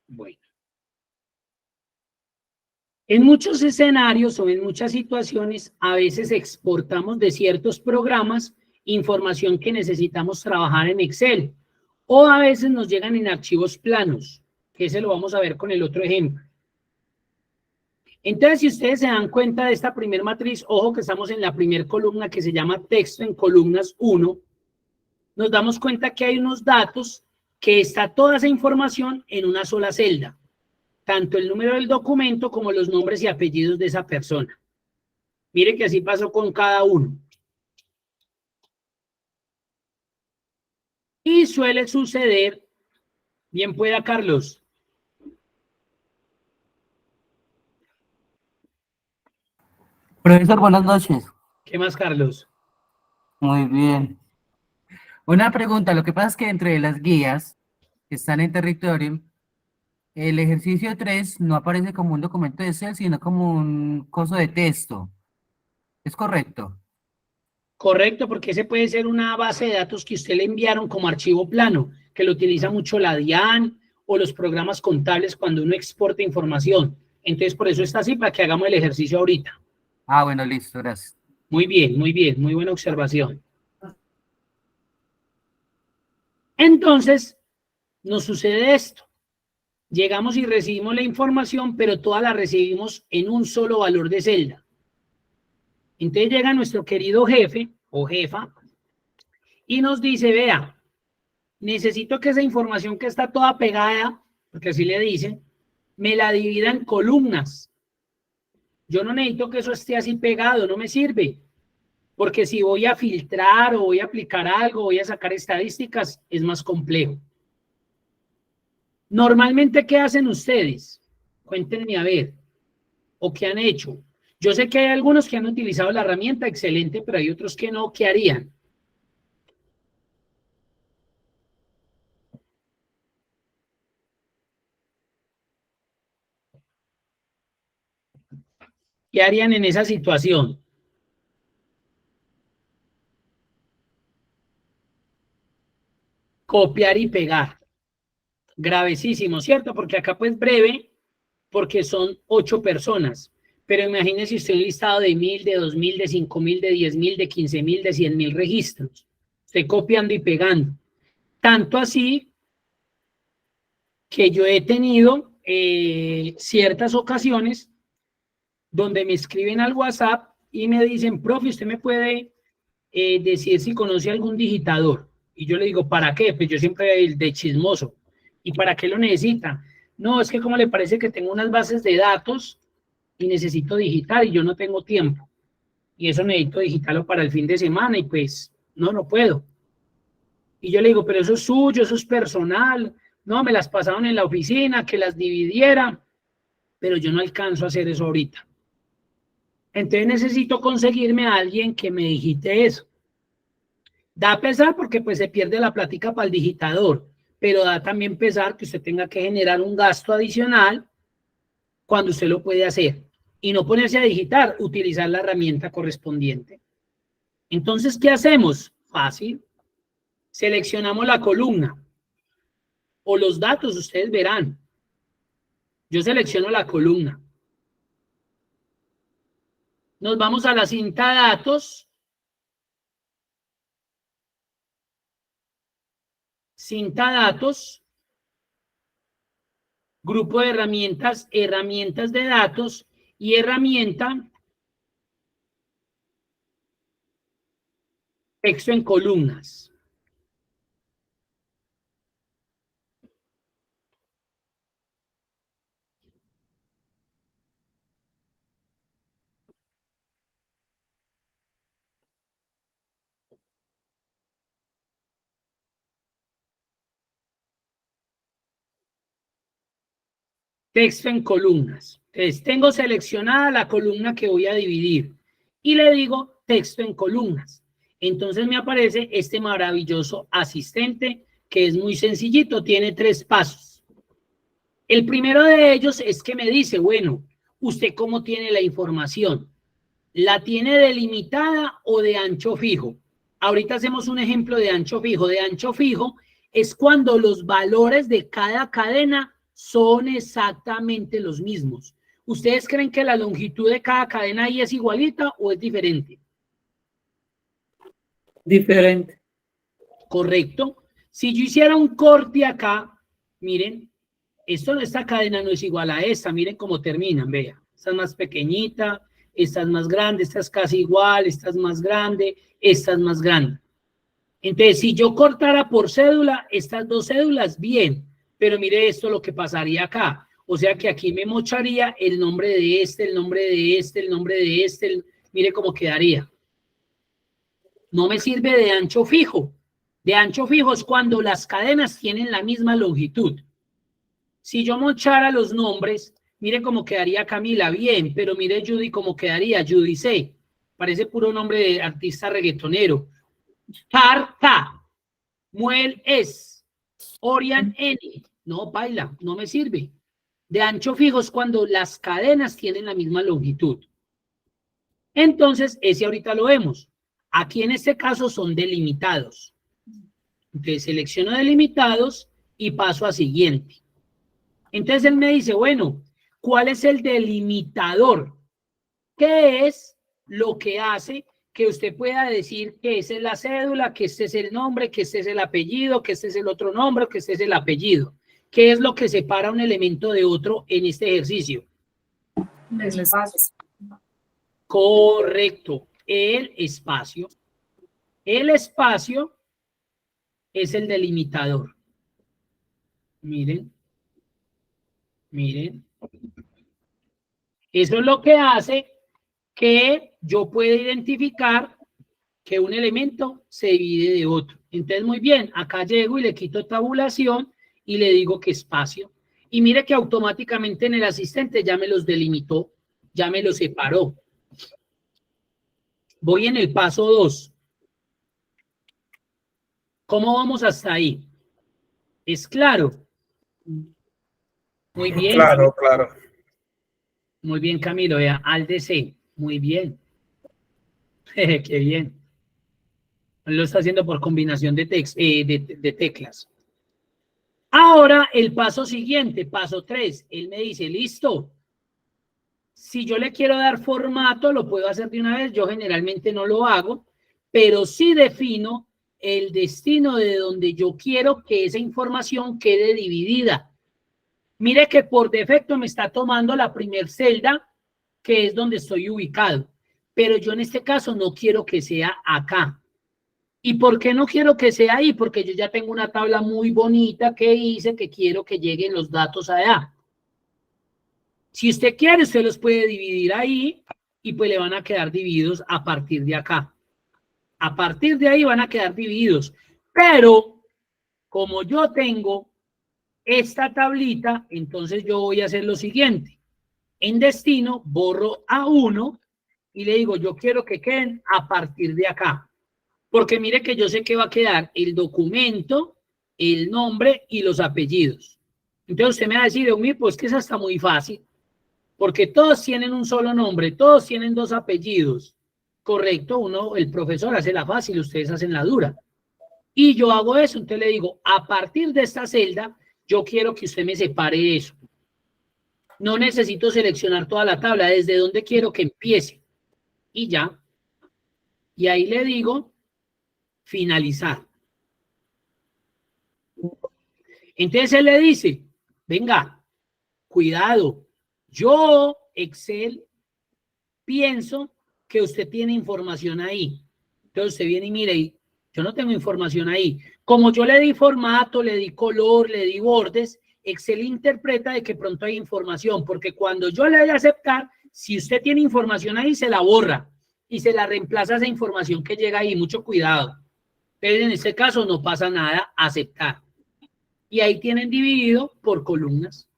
Bueno. En muchos escenarios o en muchas situaciones, a veces exportamos de ciertos programas información que necesitamos trabajar en Excel, o a veces nos llegan en archivos planos, que ese lo vamos a ver con el otro ejemplo. Entonces, si ustedes se dan cuenta de esta primer matriz, ojo que estamos en la primera columna que se llama texto en columnas 1, nos damos cuenta que hay unos datos que está toda esa información en una sola celda, tanto el número del documento como los nombres y apellidos de esa persona. Mire que así pasó con cada uno. Y suele suceder, bien pueda Carlos. Profesor, buenas noches. ¿Qué más, Carlos? Muy bien. Una pregunta, lo que pasa es que entre las guías que están en territorio, el ejercicio 3 no aparece como un documento de Excel, sino como un coso de texto. ¿Es correcto? Correcto, porque ese puede ser una base de datos que usted le enviaron como archivo plano, que lo utiliza mucho la DIAN o los programas contables cuando uno exporta información. Entonces, por eso está así, para que hagamos el ejercicio ahorita. Ah, bueno, listo, gracias. Muy bien, muy buena observación. Entonces, nos sucede esto. Llegamos y recibimos la información, pero toda la recibimos en un solo valor de celda. Entonces llega nuestro querido jefe o jefa y nos dice, vea, necesito que esa información que está toda pegada, porque así le dicen, me la divida en columnas. Yo no necesito que eso esté así pegado, no me sirve. Porque si voy a filtrar o voy a aplicar algo, voy a sacar estadísticas, es más complejo. Normalmente, ¿qué hacen ustedes? Cuéntenme a ver. ¿O qué han hecho? Yo sé que hay algunos que han utilizado la herramienta, excelente, pero hay otros que no. ¿Qué harían? ¿Qué harían en esa situación? Copiar y pegar. Gravesísimo, ¿cierto? Porque acá pues breve, porque son 8 personas. Pero imagínese usted un listado de 1000, de 2000, de 5000, de 10.000, de 15.000, de 100.000 registros. Usted copiando y pegando. Tanto así que yo he tenido ciertas ocasiones donde me escriben al WhatsApp y me dicen, profe, ¿usted me puede decir si conoce algún digitador? Y yo le digo, ¿para qué? Pues yo siempre el de chismoso. ¿Y para qué lo necesita? No, es que como le parece que tengo unas bases de datos y necesito digitar y yo no tengo tiempo. Y eso necesito digitarlo para el fin de semana y pues no puedo. Y yo le digo, pero eso es suyo, eso es personal. No, me las pasaron en la oficina, que las dividiera, pero yo no alcanzo a hacer eso ahorita. Entonces necesito conseguirme a alguien que me digite eso. Da pesar porque pues se pierde la plática para el digitador, pero da también pesar que usted tenga que generar un gasto adicional cuando usted lo puede hacer y no ponerse a digitar, utilizar la herramienta correspondiente. Entonces, ¿qué hacemos? Fácil. Seleccionamos la columna o los datos, ustedes verán. Yo selecciono la columna. Nos vamos a la cinta datos. Cinta datos. Grupo de herramientas, herramientas de datos y herramienta texto en columnas. Texto en columnas. Entonces, tengo seleccionada la columna que voy a dividir y le digo texto en columnas. Entonces me aparece este maravilloso asistente que es muy sencillito, tiene 3 pasos. El primero de ellos es que me dice, bueno, ¿usted cómo tiene la información? ¿La tiene delimitada o de ancho fijo? Ahorita hacemos un ejemplo de ancho fijo. De ancho fijo es cuando los valores de cada cadena son exactamente los mismos. ¿Ustedes creen que la longitud de cada cadena ahí es igualita o es diferente? Diferente. Correcto. Si yo hiciera un corte acá, miren, esta cadena no es igual a esta, miren cómo terminan, vea. Esta es más pequeñita, esta es más grande, esta es casi igual, esta es más grande, esta es más grande. Entonces, si yo cortara por cédula, estas 2 cédulas, bien, pero mire esto lo que pasaría acá. O sea que aquí me mocharía el nombre de este, el nombre de este, el nombre de este, mire cómo quedaría. No me sirve de ancho fijo. De ancho fijo es cuando las cadenas tienen la misma longitud. Si yo mochara los nombres, mire cómo quedaría Camila, bien, pero mire Judy cómo quedaría, Judy C. Parece puro nombre de artista reggaetonero. Tarta, Muel S, Orian N. No, baila, no me sirve. De ancho fijo es cuando las cadenas tienen la misma longitud. Entonces, ese ahorita lo vemos. Aquí en este caso son delimitados. Entonces, selecciono delimitados y paso a siguiente. Entonces, él me dice, bueno, ¿cuál es el delimitador? ¿Qué es lo que hace que usted pueda decir que esa es la cédula, que este es el nombre, que este es el apellido, que este es el otro nombre, que este es el apellido? ¿Qué es lo que separa un elemento de otro en este ejercicio? El espacio. Correcto, el espacio. El espacio es el delimitador. Miren, miren. Eso es lo que hace que yo pueda identificar que un elemento se divide de otro. Entonces, muy bien, acá llego y le quito tabulación y le digo que espacio. Y mire que automáticamente en el asistente ya me los delimitó, ya me los separó. Voy en el paso 2. ¿Cómo vamos hasta ahí? ¿Es claro? Muy bien. Claro, claro. Muy bien, Camilo. Vea, al DC. Muy bien. Qué bien. Lo está haciendo por combinación de teclas. Ahora, el paso siguiente, paso 3. Él me dice, listo. Si yo le quiero dar formato, lo puedo hacer de una vez. Yo generalmente no lo hago, pero sí defino el destino de donde yo quiero que esa información quede dividida. Mire que por defecto me está tomando la primer celda, que es donde estoy ubicado. Pero yo en este caso no quiero que sea acá. ¿Y por qué no quiero que sea ahí? Porque yo ya tengo una tabla muy bonita que hice que quiero que lleguen los datos allá. Si usted quiere, usted los puede dividir ahí y pues le van a quedar divididos a partir de acá. A partir de ahí van a quedar divididos. Pero como yo tengo esta tablita, entonces yo voy a hacer lo siguiente. En destino, borro A1 y le digo, yo quiero que queden a partir de acá. Porque mire que yo sé que va a quedar el documento, el nombre y los apellidos. Entonces usted me va a decir, pues que esa está muy fácil. Porque todos tienen un solo nombre, todos tienen 2 apellidos. Correcto, el profesor hace la fácil, ustedes hacen la dura. Y yo hago eso, entonces le digo, a partir de esta celda, yo quiero que usted me separe eso. No necesito seleccionar toda la tabla, desde donde quiero que empiece. Y ya. Y ahí le digo, finalizar. Entonces él le dice, venga, cuidado. Yo, Excel, pienso que usted tiene información ahí. Entonces usted viene y mire, yo no tengo información ahí. Como yo le di formato, le di color, le di bordes, Excel interpreta de que pronto hay información, porque cuando yo le doy a aceptar, si usted tiene información ahí, se la borra y se la reemplaza esa información que llega ahí. Mucho cuidado. Pero en este caso no pasa nada, aceptar. Y ahí tienen dividido por columnas.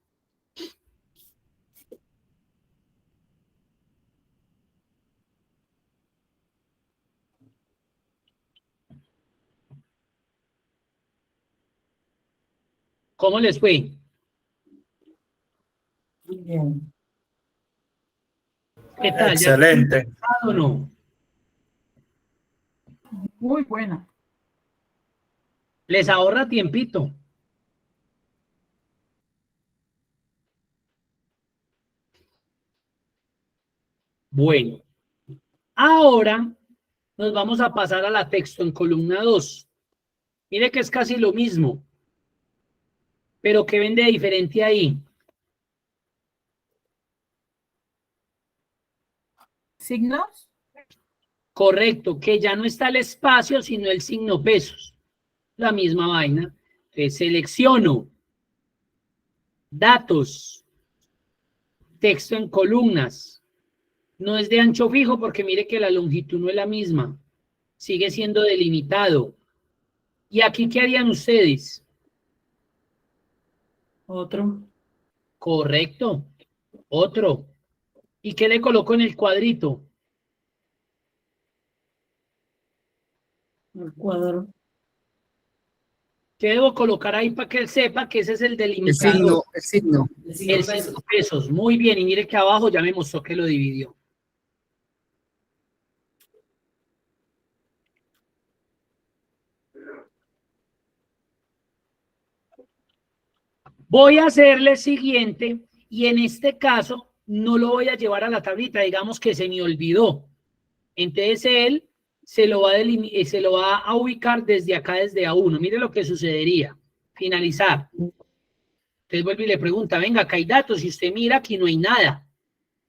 ¿Cómo les fue? Bien. ¿Qué tal? ¿Ya Excelente. o no? Muy buena. Les ahorra tiempito. Bueno, ahora nos vamos a pasar a la texto en columna 2. Mire que es casi lo mismo, pero ¿qué ven de diferente ahí? ¿Signos? Correcto, que ya no está el espacio, sino el signo pesos. La misma vaina. Entonces, selecciono datos, texto en columnas. No es de ancho fijo porque mire que la longitud no es la misma. Sigue siendo delimitado. ¿Y aquí qué harían ustedes? Otro. Correcto. Otro. ¿Y qué le coloco en el cuadrito? El cuadro. ¿Qué debo colocar ahí para que él sepa que ese es el delimitador? El signo. El signo pesos. Muy bien. Y mire que abajo ya me mostró que lo dividió. Voy a hacerle siguiente y en este caso no lo voy a llevar a la tablita, digamos que se me olvidó. Entonces él se lo va a ubicar desde acá, desde A1. Mire lo que sucedería. Finalizar. Entonces vuelve y le pregunta, venga, acá hay datos y usted mira, aquí no hay nada.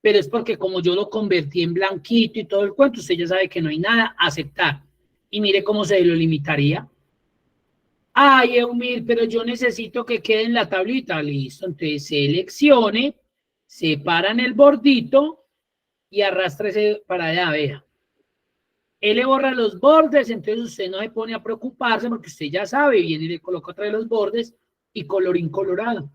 Pero es porque como yo lo convertí en blanquito y todo el cuento, usted ya sabe que no hay nada, aceptar. Y mire cómo se lo limitaría. Ay, Eumir, pero yo necesito que quede en la tablita. Listo, entonces seleccione, separa en el bordito y arrástrese para allá, vea. Él le borra los bordes, entonces usted no se pone a preocuparse porque usted ya sabe, viene y le coloca otra vez los bordes y colorín colorado.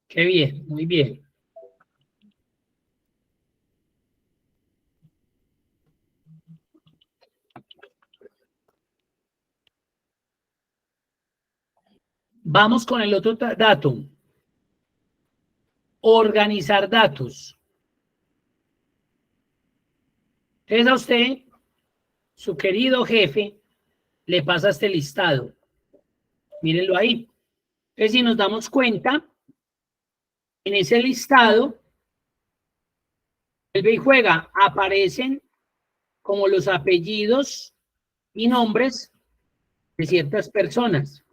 Qué bien, muy bien. Vamos con el otro dato. Organizar datos. Entonces a usted, su querido jefe, le pasa este listado. Mírenlo ahí. Entonces si nos damos cuenta, en ese listado, vuelve y juega, aparecen como los apellidos y nombres de ciertas personas.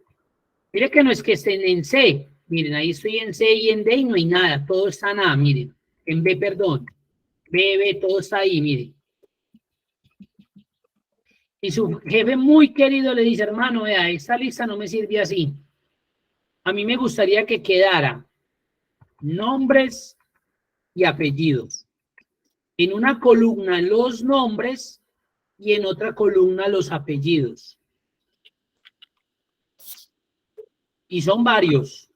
Mire que no es que estén en C. Miren, ahí estoy en C y en D y no hay nada. Todo está en A, miren. En B, perdón. B, todo está ahí, miren. Y su jefe muy querido le dice, hermano, vea, esta lista no me sirve así. A mí me gustaría que quedara nombres y apellidos. En una columna los nombres y en otra columna los apellidos. Y son varios.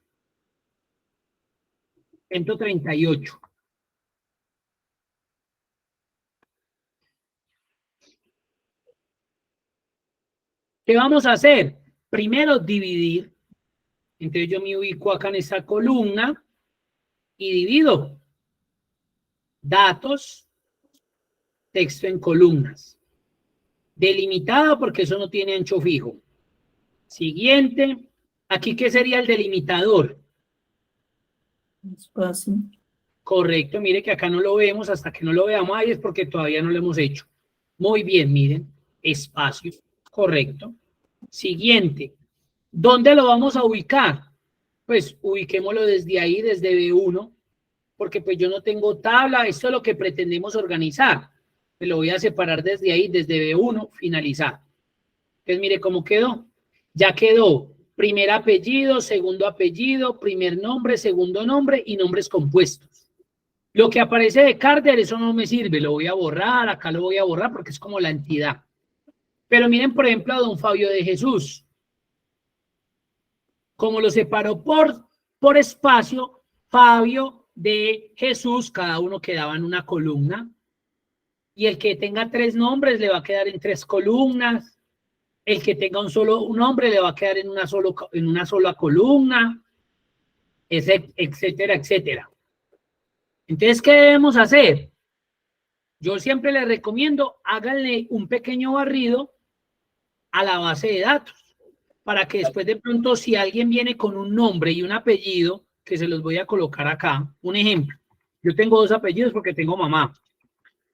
138. ¿Qué vamos a hacer? Primero dividir. Entonces yo me ubico acá en esta columna y divido. Datos, texto en columnas. Delimitado porque eso no tiene ancho fijo. Siguiente. Aquí, ¿qué sería el delimitador? Espacio. Correcto, mire que acá no lo vemos, hasta que no lo veamos ahí es porque todavía no lo hemos hecho. Muy bien, miren, espacio, correcto. Siguiente, ¿dónde lo vamos a ubicar? Pues ubiquémoslo desde ahí, desde B1, porque pues yo no tengo tabla, esto es lo que pretendemos organizar. Me lo voy a separar desde ahí, desde B1, finalizar. Entonces mire cómo quedó. Ya quedó primer apellido, segundo apellido, primer nombre, segundo nombre y nombres compuestos. Lo que aparece de Carter, eso no me sirve, lo voy a borrar, acá lo voy a borrar porque es como la entidad. Pero miren, por ejemplo, a don Fabio de Jesús. Como lo separó por espacio, Fabio de Jesús, cada uno quedaba en una columna. Y el que tenga 3 nombres le va a quedar en 3 columnas. El que tenga un nombre le va a quedar en una sola columna, etcétera, etcétera. Entonces, ¿qué debemos hacer? Yo siempre les recomiendo, háganle un pequeño barrido a la base de datos, para que después de pronto, si alguien viene con un nombre y un apellido, que se los voy a colocar acá, un ejemplo. Yo tengo 2 apellidos porque tengo mamá,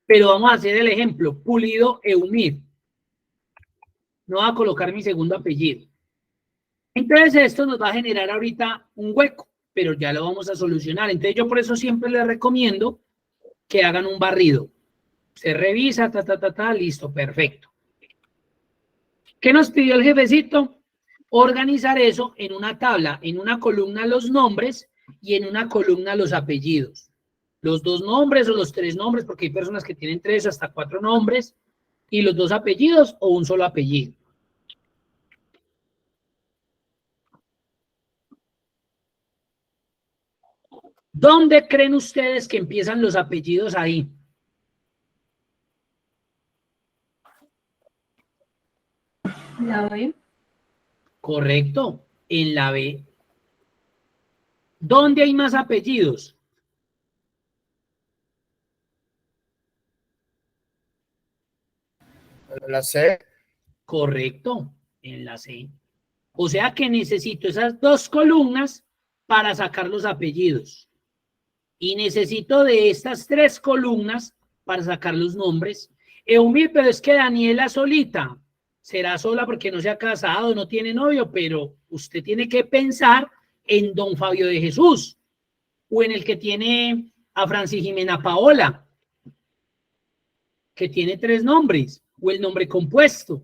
pero vamos a hacer el ejemplo, Pulido Eumir. No voy a colocar mi segundo apellido. Entonces esto nos va a generar ahorita un hueco, pero ya lo vamos a solucionar. Entonces yo por eso siempre les recomiendo que hagan un barrido. Se revisa, listo, perfecto. ¿Qué nos pidió el jefecito? Organizar eso en una tabla, en una columna los nombres y en una columna los apellidos. Los 2 nombres o los 3 nombres, porque hay personas que tienen 3 hasta 4 nombres, y los 2 apellidos o un solo apellido. ¿Dónde creen ustedes que empiezan los apellidos ahí? La B. Correcto, en la B. ¿Dónde hay más apellidos? La C. Correcto, en la C. O sea que necesito esas 2 columnas para sacar los apellidos. Y necesito de estas 3 columnas para sacar los nombres. Eumir, pero es que Daniela solita. Será sola porque no se ha casado, no tiene novio, pero usted tiene que pensar en don Fabio de Jesús o en el que tiene a Francis Jimena Paola, que tiene 3 nombres, o el nombre compuesto.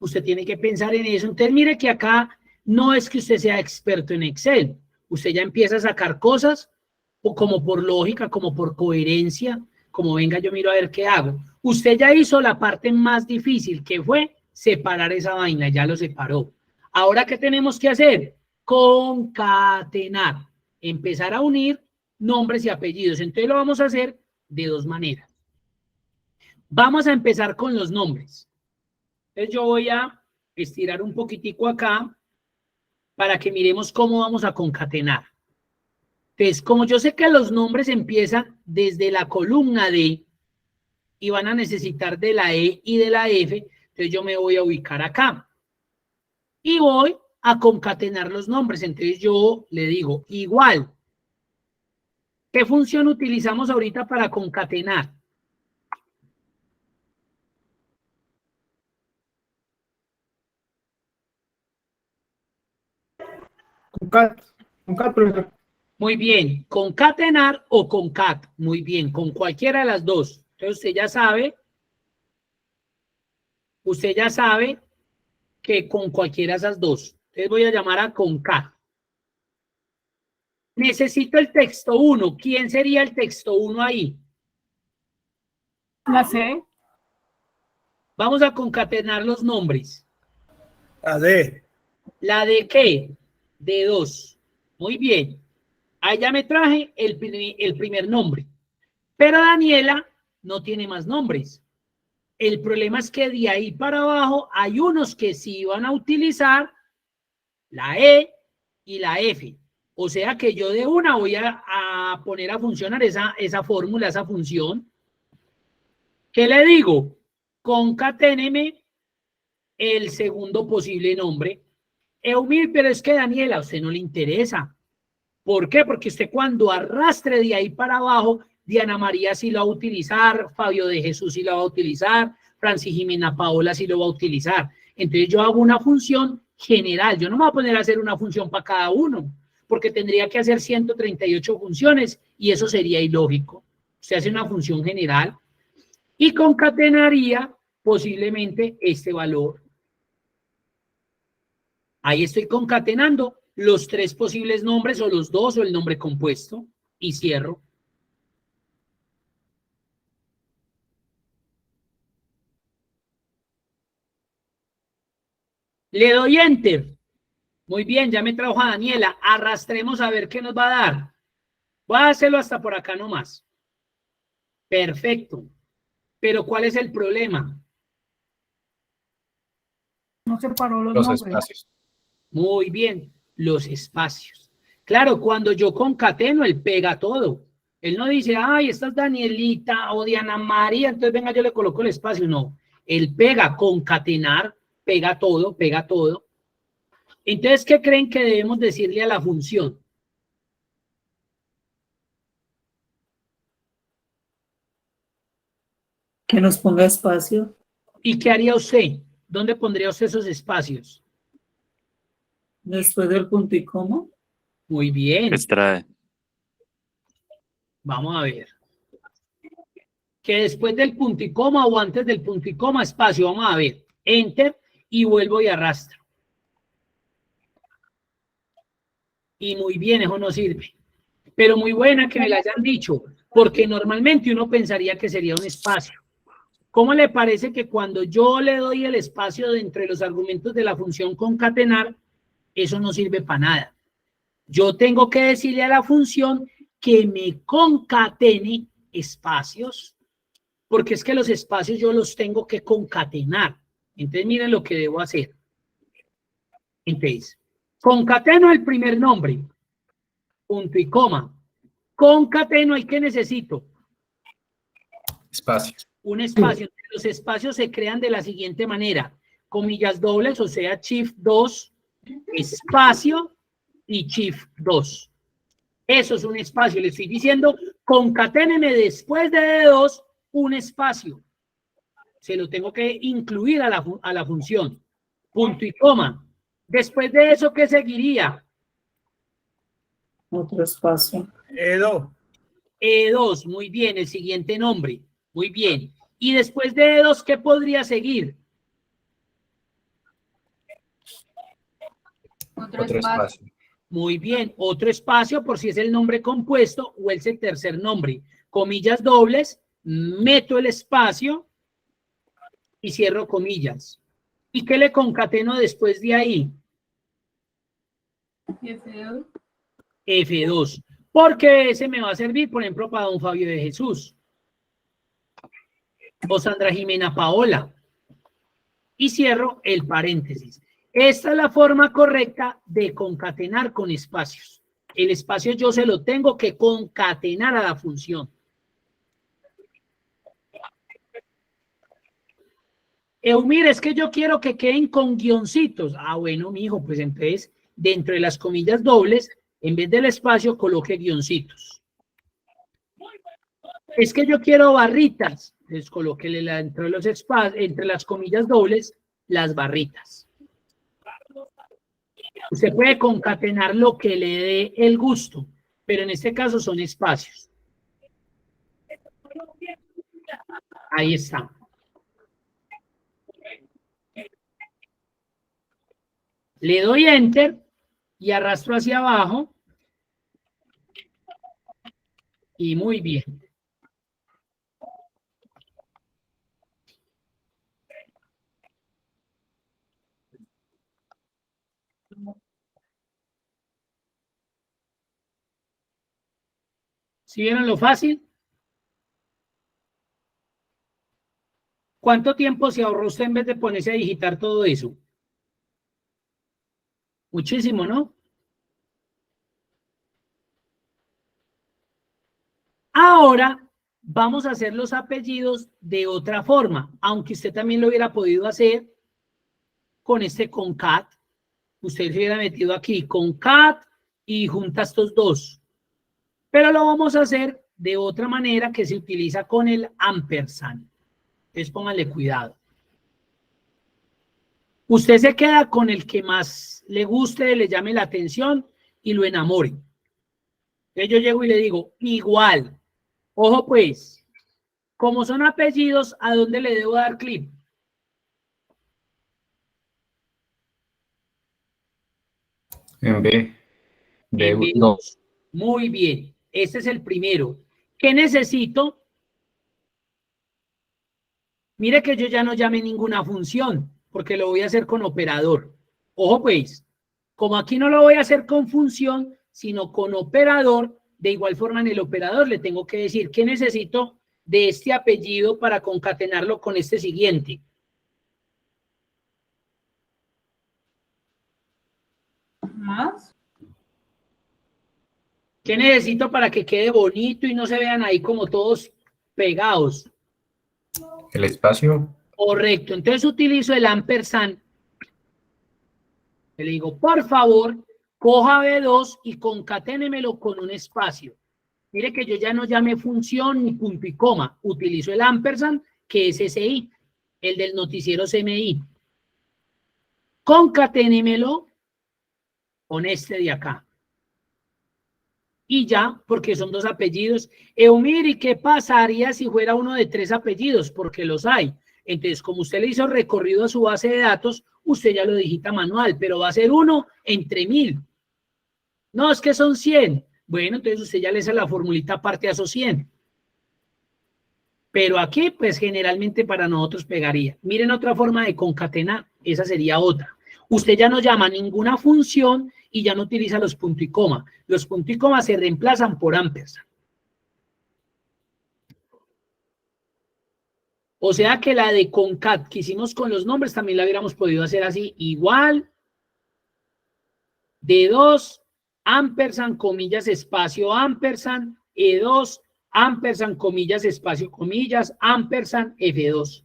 Usted tiene que pensar en eso. Entonces, mire que acá no es que usted sea experto en Excel. Usted ya empieza a sacar cosas o como por lógica, como por coherencia, como venga, yo miro a ver qué hago. Usted ya hizo la parte más difícil, que fue separar esa vaina, ya lo separó. Ahora, ¿qué tenemos que hacer? Concatenar, empezar a unir nombres y apellidos. Entonces lo vamos a hacer de 2 maneras. Vamos a empezar con los nombres. Entonces yo voy a estirar un poquitico acá para que miremos cómo vamos a concatenar. Entonces, como yo sé que los nombres empiezan desde la columna D y van a necesitar de la E y de la F, entonces yo me voy a ubicar acá. Y voy a concatenar los nombres. Entonces yo le digo igual. ¿Qué función utilizamos ahorita para concatenar? Concat, profesor. Muy bien, concatenar o concat, muy bien, con cualquiera de las 2. Entonces usted ya sabe que con cualquiera de esas 2. Entonces voy a llamar a concat. Necesito el texto 1. ¿Quién sería el texto 1 ahí? La C. Vamos a concatenar los nombres. La D. ¿La de qué? De 2. Muy bien. Ahí ya me traje el primer nombre. Pero Daniela no tiene más nombres. El problema es que de ahí para abajo hay unos que sí van a utilizar la E y la F. O sea que yo de una voy a poner a funcionar esa fórmula, esa función. ¿Qué le digo? Concaténeme el segundo posible nombre. Eumir, pero es que Daniela, a usted no le interesa. ¿Por qué? Porque usted cuando arrastre de ahí para abajo, Diana María sí lo va a utilizar, Fabio de Jesús sí lo va a utilizar, Francis Jimena Paola sí lo va a utilizar. Entonces yo hago una función general. Yo no me voy a poner a hacer una función para cada uno, porque tendría que hacer 138 funciones y eso sería ilógico. Usted hace una función general y concatenaría posiblemente este valor. Ahí estoy concatenando los 3 posibles nombres o los 2 o el nombre compuesto y cierro. Le doy Enter. Muy bien, ya me trajo a Daniela. Arrastremos a ver qué nos va a dar. Voy a hacerlo hasta por acá nomás. Perfecto. Pero ¿cuál es el problema? No separó los Los nombres. espacios. Muy bien, los espacios. Claro, cuando yo concateno, él pega todo. Él no dice, ay, esta es Danielita o Diana María, entonces venga, yo le coloco el espacio. No, él pega, concatenar, pega todo, pega todo. Entonces, ¿qué creen que debemos decirle a la función? Que nos ponga espacio. ¿Y qué haría usted? ¿Dónde pondría usted esos espacios? Después del punto y coma. Muy bien, Extrae. vamos a ver. Que después del punto y coma o antes del punto y coma, espacio, vamos a ver. Enter y vuelvo y arrastro. Y muy bien, eso no sirve. Pero muy buena que me la hayan dicho, porque normalmente uno pensaría que sería un espacio. ¿Cómo le parece que cuando yo le doy el espacio de entre los argumentos de la función concatenar, eso no sirve para nada? Yo tengo que decirle a la función que me concatene espacios, porque es que los espacios yo los tengo que concatenar. Entonces miren lo que debo hacer. Entonces, concateno el primer nombre, punto y coma. Concateno el que necesito. Espacio. Un espacio. Los espacios se crean de la siguiente manera. Comillas dobles, o sea, shift 2, espacio y shift 2. Eso es un espacio. Le estoy diciendo, concaténeme después de 2 un espacio. Se lo tengo que incluir a la función. Punto y coma. Después de eso, ¿qué seguiría? Otro espacio. E2. E2, muy bien, el siguiente nombre. Muy bien. Y después de E2, ¿qué podría seguir? Otro Otro espacio. espacio. Muy bien, otro espacio por si es el nombre compuesto o es el tercer nombre. Comillas dobles, meto el espacio y cierro comillas. ¿Y qué le concateno después de ahí? F2. F2. Porque ese me va a servir, por ejemplo, para don Fabio de Jesús. O Sandra Jimena Paola. Y cierro el paréntesis. Esta es la forma correcta de concatenar con espacios. El espacio yo se lo tengo que concatenar a la función. Eumir, es que yo quiero que queden con guioncitos. Ah, bueno, mijo, pues entonces, dentro de las comillas dobles, en vez del espacio, coloque guioncitos. Es que yo quiero barritas. Entonces, colóquele entre los espacios, entre las comillas dobles, las barritas. Usted puede concatenar lo que le dé el gusto, pero en este caso son espacios. Ahí está. Le doy Enter y arrastro hacia abajo. Y muy bien. ¿Sí vieron lo fácil? ¿Cuánto tiempo se ahorró usted en vez de ponerse a digitar todo eso? Muchísimo, ¿no? Ahora vamos a hacer los apellidos de otra forma, aunque usted también lo hubiera podido hacer con este concat. Usted se hubiera metido aquí concat y junta estos dos. Pero lo vamos a hacer de otra manera que se utiliza con el ampersand. Entonces pónganle cuidado. Usted se queda con el que más le guste, le llame la atención y lo enamore. Entonces yo llego y le digo, igual. Ojo pues, como son apellidos, ¿a dónde le debo dar clic? En B. En B2. Muy bien, este es el primero. ¿Qué necesito? Mire que yo ya no llame ninguna función, porque lo voy a hacer con operador. Ojo pues, como aquí no lo voy a hacer con función, sino con operador, de igual forma en el operador le tengo que decir que necesito de este apellido para concatenarlo con este siguiente. Más. ¿Qué necesito para que quede bonito y no se vean ahí como todos pegados? El espacio. Correcto, entonces utilizo el ampersand. Le digo, por favor, coja B2 y concaténemelo con un espacio. Mire que yo ya no llamé función ni punto y coma. Utilizo el ampersand, que es SI, el del noticiero CMI. Concaténemelo con este de acá. Y ya, porque son dos apellidos. Eumir, ¿y qué pasaría si fuera uno de 3 apellidos? Porque los hay. Entonces, como usted le hizo recorrido a su base de datos, usted ya lo digita manual, pero va a ser 1 entre 1000. No, es que son 100. Bueno, entonces usted ya le hace la formulita aparte a esos 100. Pero aquí, pues generalmente para nosotros pegaría. Miren otra forma de concatenar, esa sería otra. Usted ya no llama ninguna función y ya no utiliza los punto y coma. Los punto y coma se reemplazan por ampersand. O sea que la de concat que hicimos con los nombres también la hubiéramos podido hacer así, igual, D2, ampersand, comillas, espacio, ampersand, E2, ampersand, comillas, espacio, comillas, ampersand, F2.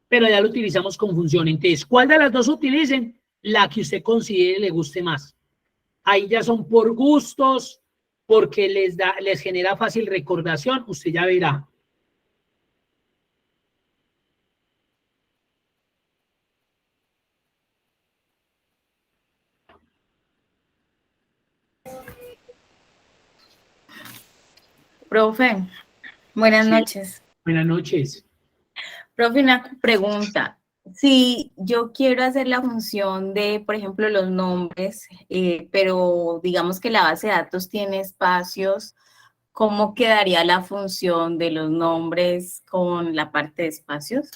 Pero ya lo utilizamos con función. Entonces, ¿cuál de las dos utilicen? La que usted considere le guste más. Ahí ya son por gustos, porque les genera fácil recordación, usted ya verá. Profe, buenas Sí. noches. Buenas noches. Profe, una pregunta. Si yo quiero hacer la función de, por ejemplo, los nombres, pero digamos que la base de datos tiene espacios, ¿cómo quedaría la función de los nombres con la parte de espacios?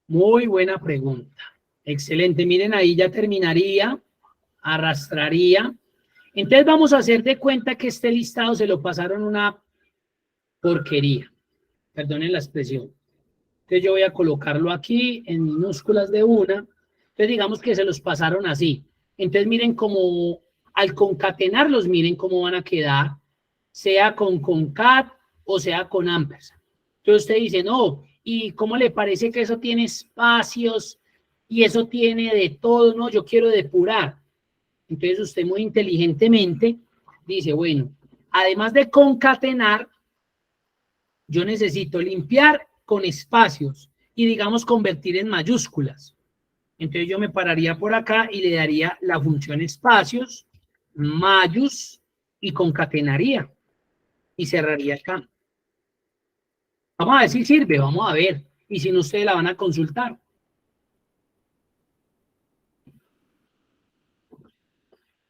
Muy buena pregunta. Excelente. Miren, ahí ya terminaría, arrastraría. Entonces vamos a hacer de cuenta que este listado se lo pasaron una porquería. Perdonen la expresión. Entonces yo voy a colocarlo aquí en minúsculas de una. Entonces digamos que se los pasaron así. Entonces miren cómo, al concatenarlos, miren cómo van a quedar, sea con concat o sea con ampersand. Entonces usted dice, no, ¿y cómo le parece que eso tiene espacios y eso tiene de todo? No, yo quiero depurar. Entonces usted muy inteligentemente dice, bueno, además de concatenar, yo necesito limpiar con espacios y digamos convertir en mayúsculas. Entonces yo me pararía por acá y le daría la función espacios, mayús y concatenaría y cerraría acá. Vamos a ver si sirve, vamos a ver. Y si no, ustedes la van a consultar.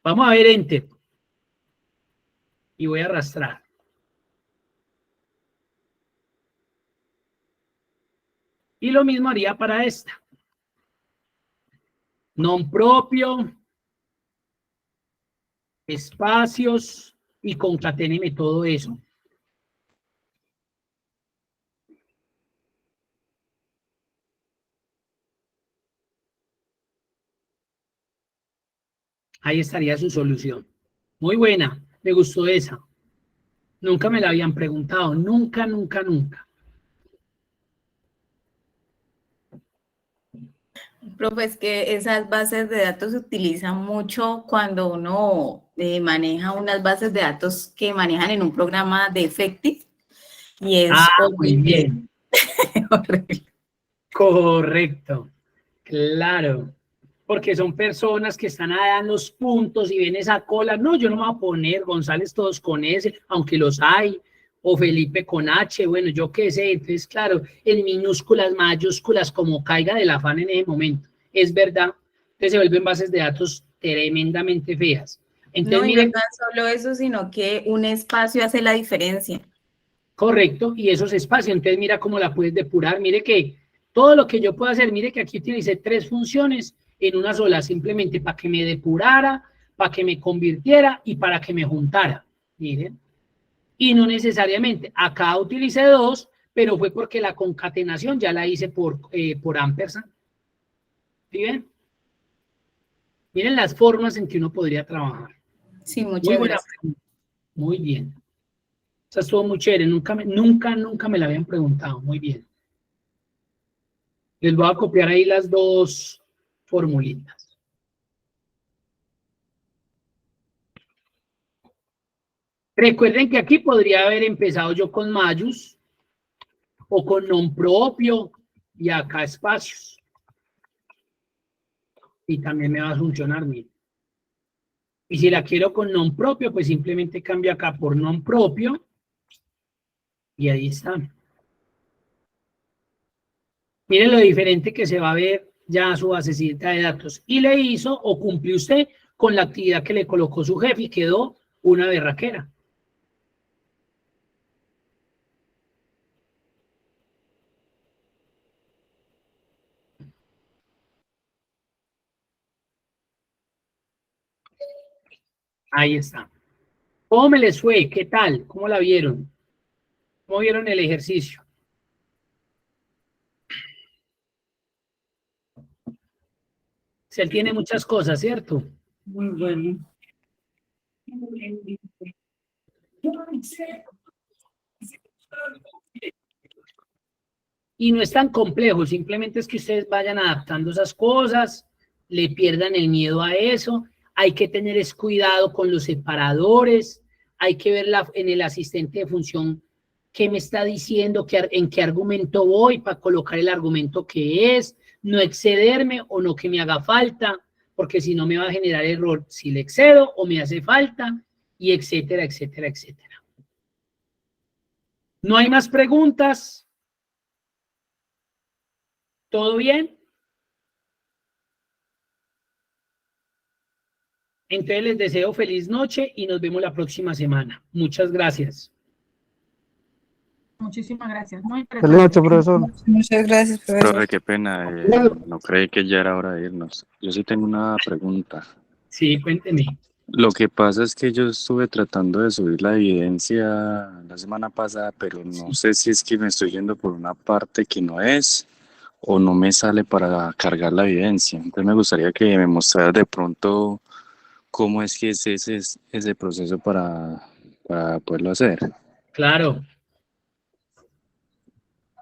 Vamos a ver Enter. Y voy a arrastrar. Y lo mismo haría para esta. Non propio, espacios y concaténeme todo eso. Ahí estaría su solución. Muy buena, me gustó esa. Nunca me la habían preguntado, nunca, nunca, nunca. Profe, es que esas bases de datos se utilizan mucho cuando uno maneja unas bases de datos que manejan en un programa de Effective. Y es muy bien. horrible. Correcto, claro. Porque son personas que están allá en los puntos y ven esa cola. No, yo no me voy a poner González todos con S, aunque los hay, o Felipe con H, bueno, yo qué sé. Entonces, claro, en minúsculas, mayúsculas, como caiga del afán en ese momento. Es verdad, entonces se vuelven bases de datos tremendamente feas. Entonces, No, y miren, no tan solo eso, sino que un espacio hace la diferencia. correcto, y esos espacios, entonces mira cómo la puedes depurar. Mire que todo lo que yo puedo hacer, mire que aquí utilicé 3 funciones, en una sola, simplemente para que me depurara, para que me convirtiera y para que me juntara. Miren. Y no necesariamente, acá utilicé 2, pero fue porque la concatenación ya la hice por ampersand. ¿Sí ven? Miren las formas en que uno podría trabajar. Sí, Muy muchas buena gracias. pregunta. Muy bien. Esa estuvo muy chévere. Nunca me la habían preguntado. Muy bien. Les voy a copiar ahí las 2 formulitas. Recuerden que aquí podría haber empezado yo con mayús o con nom propio y acá espacios. Y también me va a funcionar bien. Y si la quiero con nom propio, pues simplemente cambio acá por nom propio. Y ahí está. Miren lo diferente que se va a ver ya su basecita de datos. Y le hizo o cumplió usted con la actividad que le colocó su jefe y quedó una berraquera. Ahí está. ¿Cómo me les fue? ¿Qué tal? ¿Cómo la vieron? ¿Cómo vieron el ejercicio? Se tiene muchas cosas, ¿cierto? Muy bueno. Y no es tan complejo, simplemente es que ustedes vayan adaptando esas cosas, le pierdan el miedo a eso. Hay que tener cuidado con los separadores, hay que ver en el asistente de función qué me está diciendo, en qué argumento voy para colocar el argumento que es, no excederme o no que me haga falta, porque si no me va a generar error si le excedo o me hace falta, y etcétera, etcétera, etcétera. ¿No hay más preguntas? ¿Todo bien? Entonces les deseo feliz noche y nos vemos la próxima semana. Muchas gracias. Muchísimas gracias. Muy Feliz noche, interesante. profesor. Muchas gracias, profesor. Profe, qué pena, no creí que ya era hora de irnos. Yo sí tengo una pregunta. Sí, cuénteme. Lo que pasa es que yo estuve tratando de subir la evidencia la semana pasada, pero no sé si es que me estoy yendo por una parte que no es o no me sale para cargar la evidencia. Entonces me gustaría que me mostraras de pronto cómo es que es ese proceso para poderlo hacer. Claro.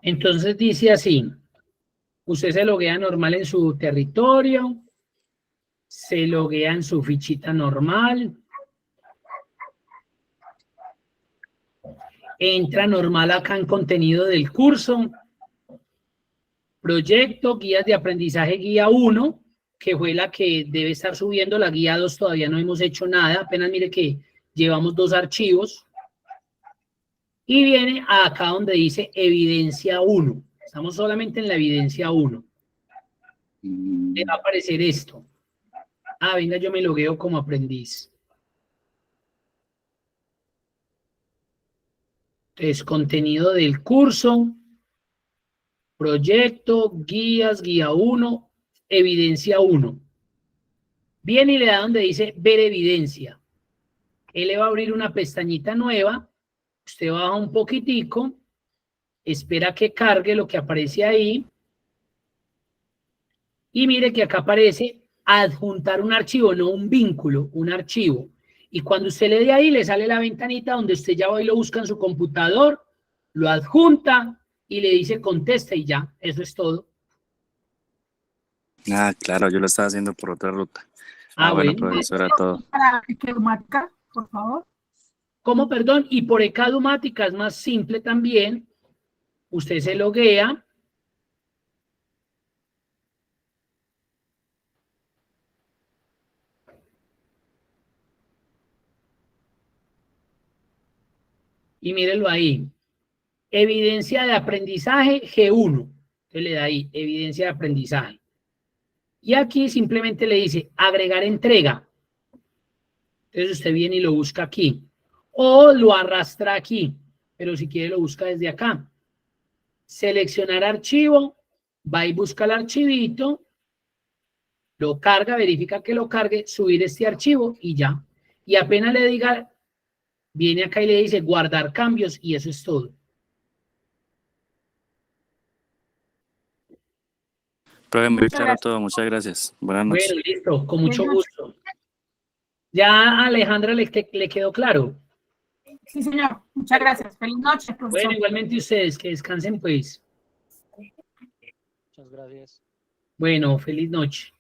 Entonces dice así, usted se loguea normal en su territorio, se loguea en su fichita normal, entra normal acá en contenido del curso, proyecto, guías de aprendizaje guía 1, que fue la que debe estar subiendo, la guía 2 todavía no hemos hecho nada, apenas mire que llevamos 2 archivos, y viene acá donde dice evidencia 1, estamos solamente en la evidencia 1, le va a aparecer esto. Ah, venga, yo me logueo como aprendiz. Entonces, contenido del curso, proyecto, guías, guía 1, evidencia 1. Viene y le da donde dice ver evidencia. Él le va a abrir una pestañita nueva. Usted baja un poquitico, espera que cargue lo que aparece ahí. Y mire que acá aparece adjuntar un archivo, no un vínculo, un archivo. Y cuando usted le dé ahí, le sale la ventanita donde usted ya va y lo busca en su computador, lo adjunta y le dice contesta y ya, eso es todo. Ah, claro, yo lo estaba haciendo por otra ruta. Bueno, Bueno. pues eso era todo. Para que marca, por favor. ¿Cómo, perdón? Y por Ecadumática es más simple también. Usted se loguea. Y mírenlo ahí. Evidencia de aprendizaje G1. Usted le da ahí, evidencia de aprendizaje. Y aquí simplemente le dice agregar entrega. Entonces usted viene y lo busca aquí. O lo arrastra aquí. Pero si quiere lo busca desde acá. Seleccionar archivo. Va y busca el archivito. Lo carga, verifica que lo cargue, subir este archivo y ya. Y apenas le diga, viene acá y le dice guardar cambios y eso es todo. Profe, muy claro todo, muchas gracias. Buenas noches. Bueno, listo, con mucho gusto. ¿Ya a Alejandra le quedó claro? Sí, señor. Muchas gracias. Feliz noche, profesor. Bueno, igualmente ustedes, que descansen pues. Muchas gracias. Bueno, feliz noche.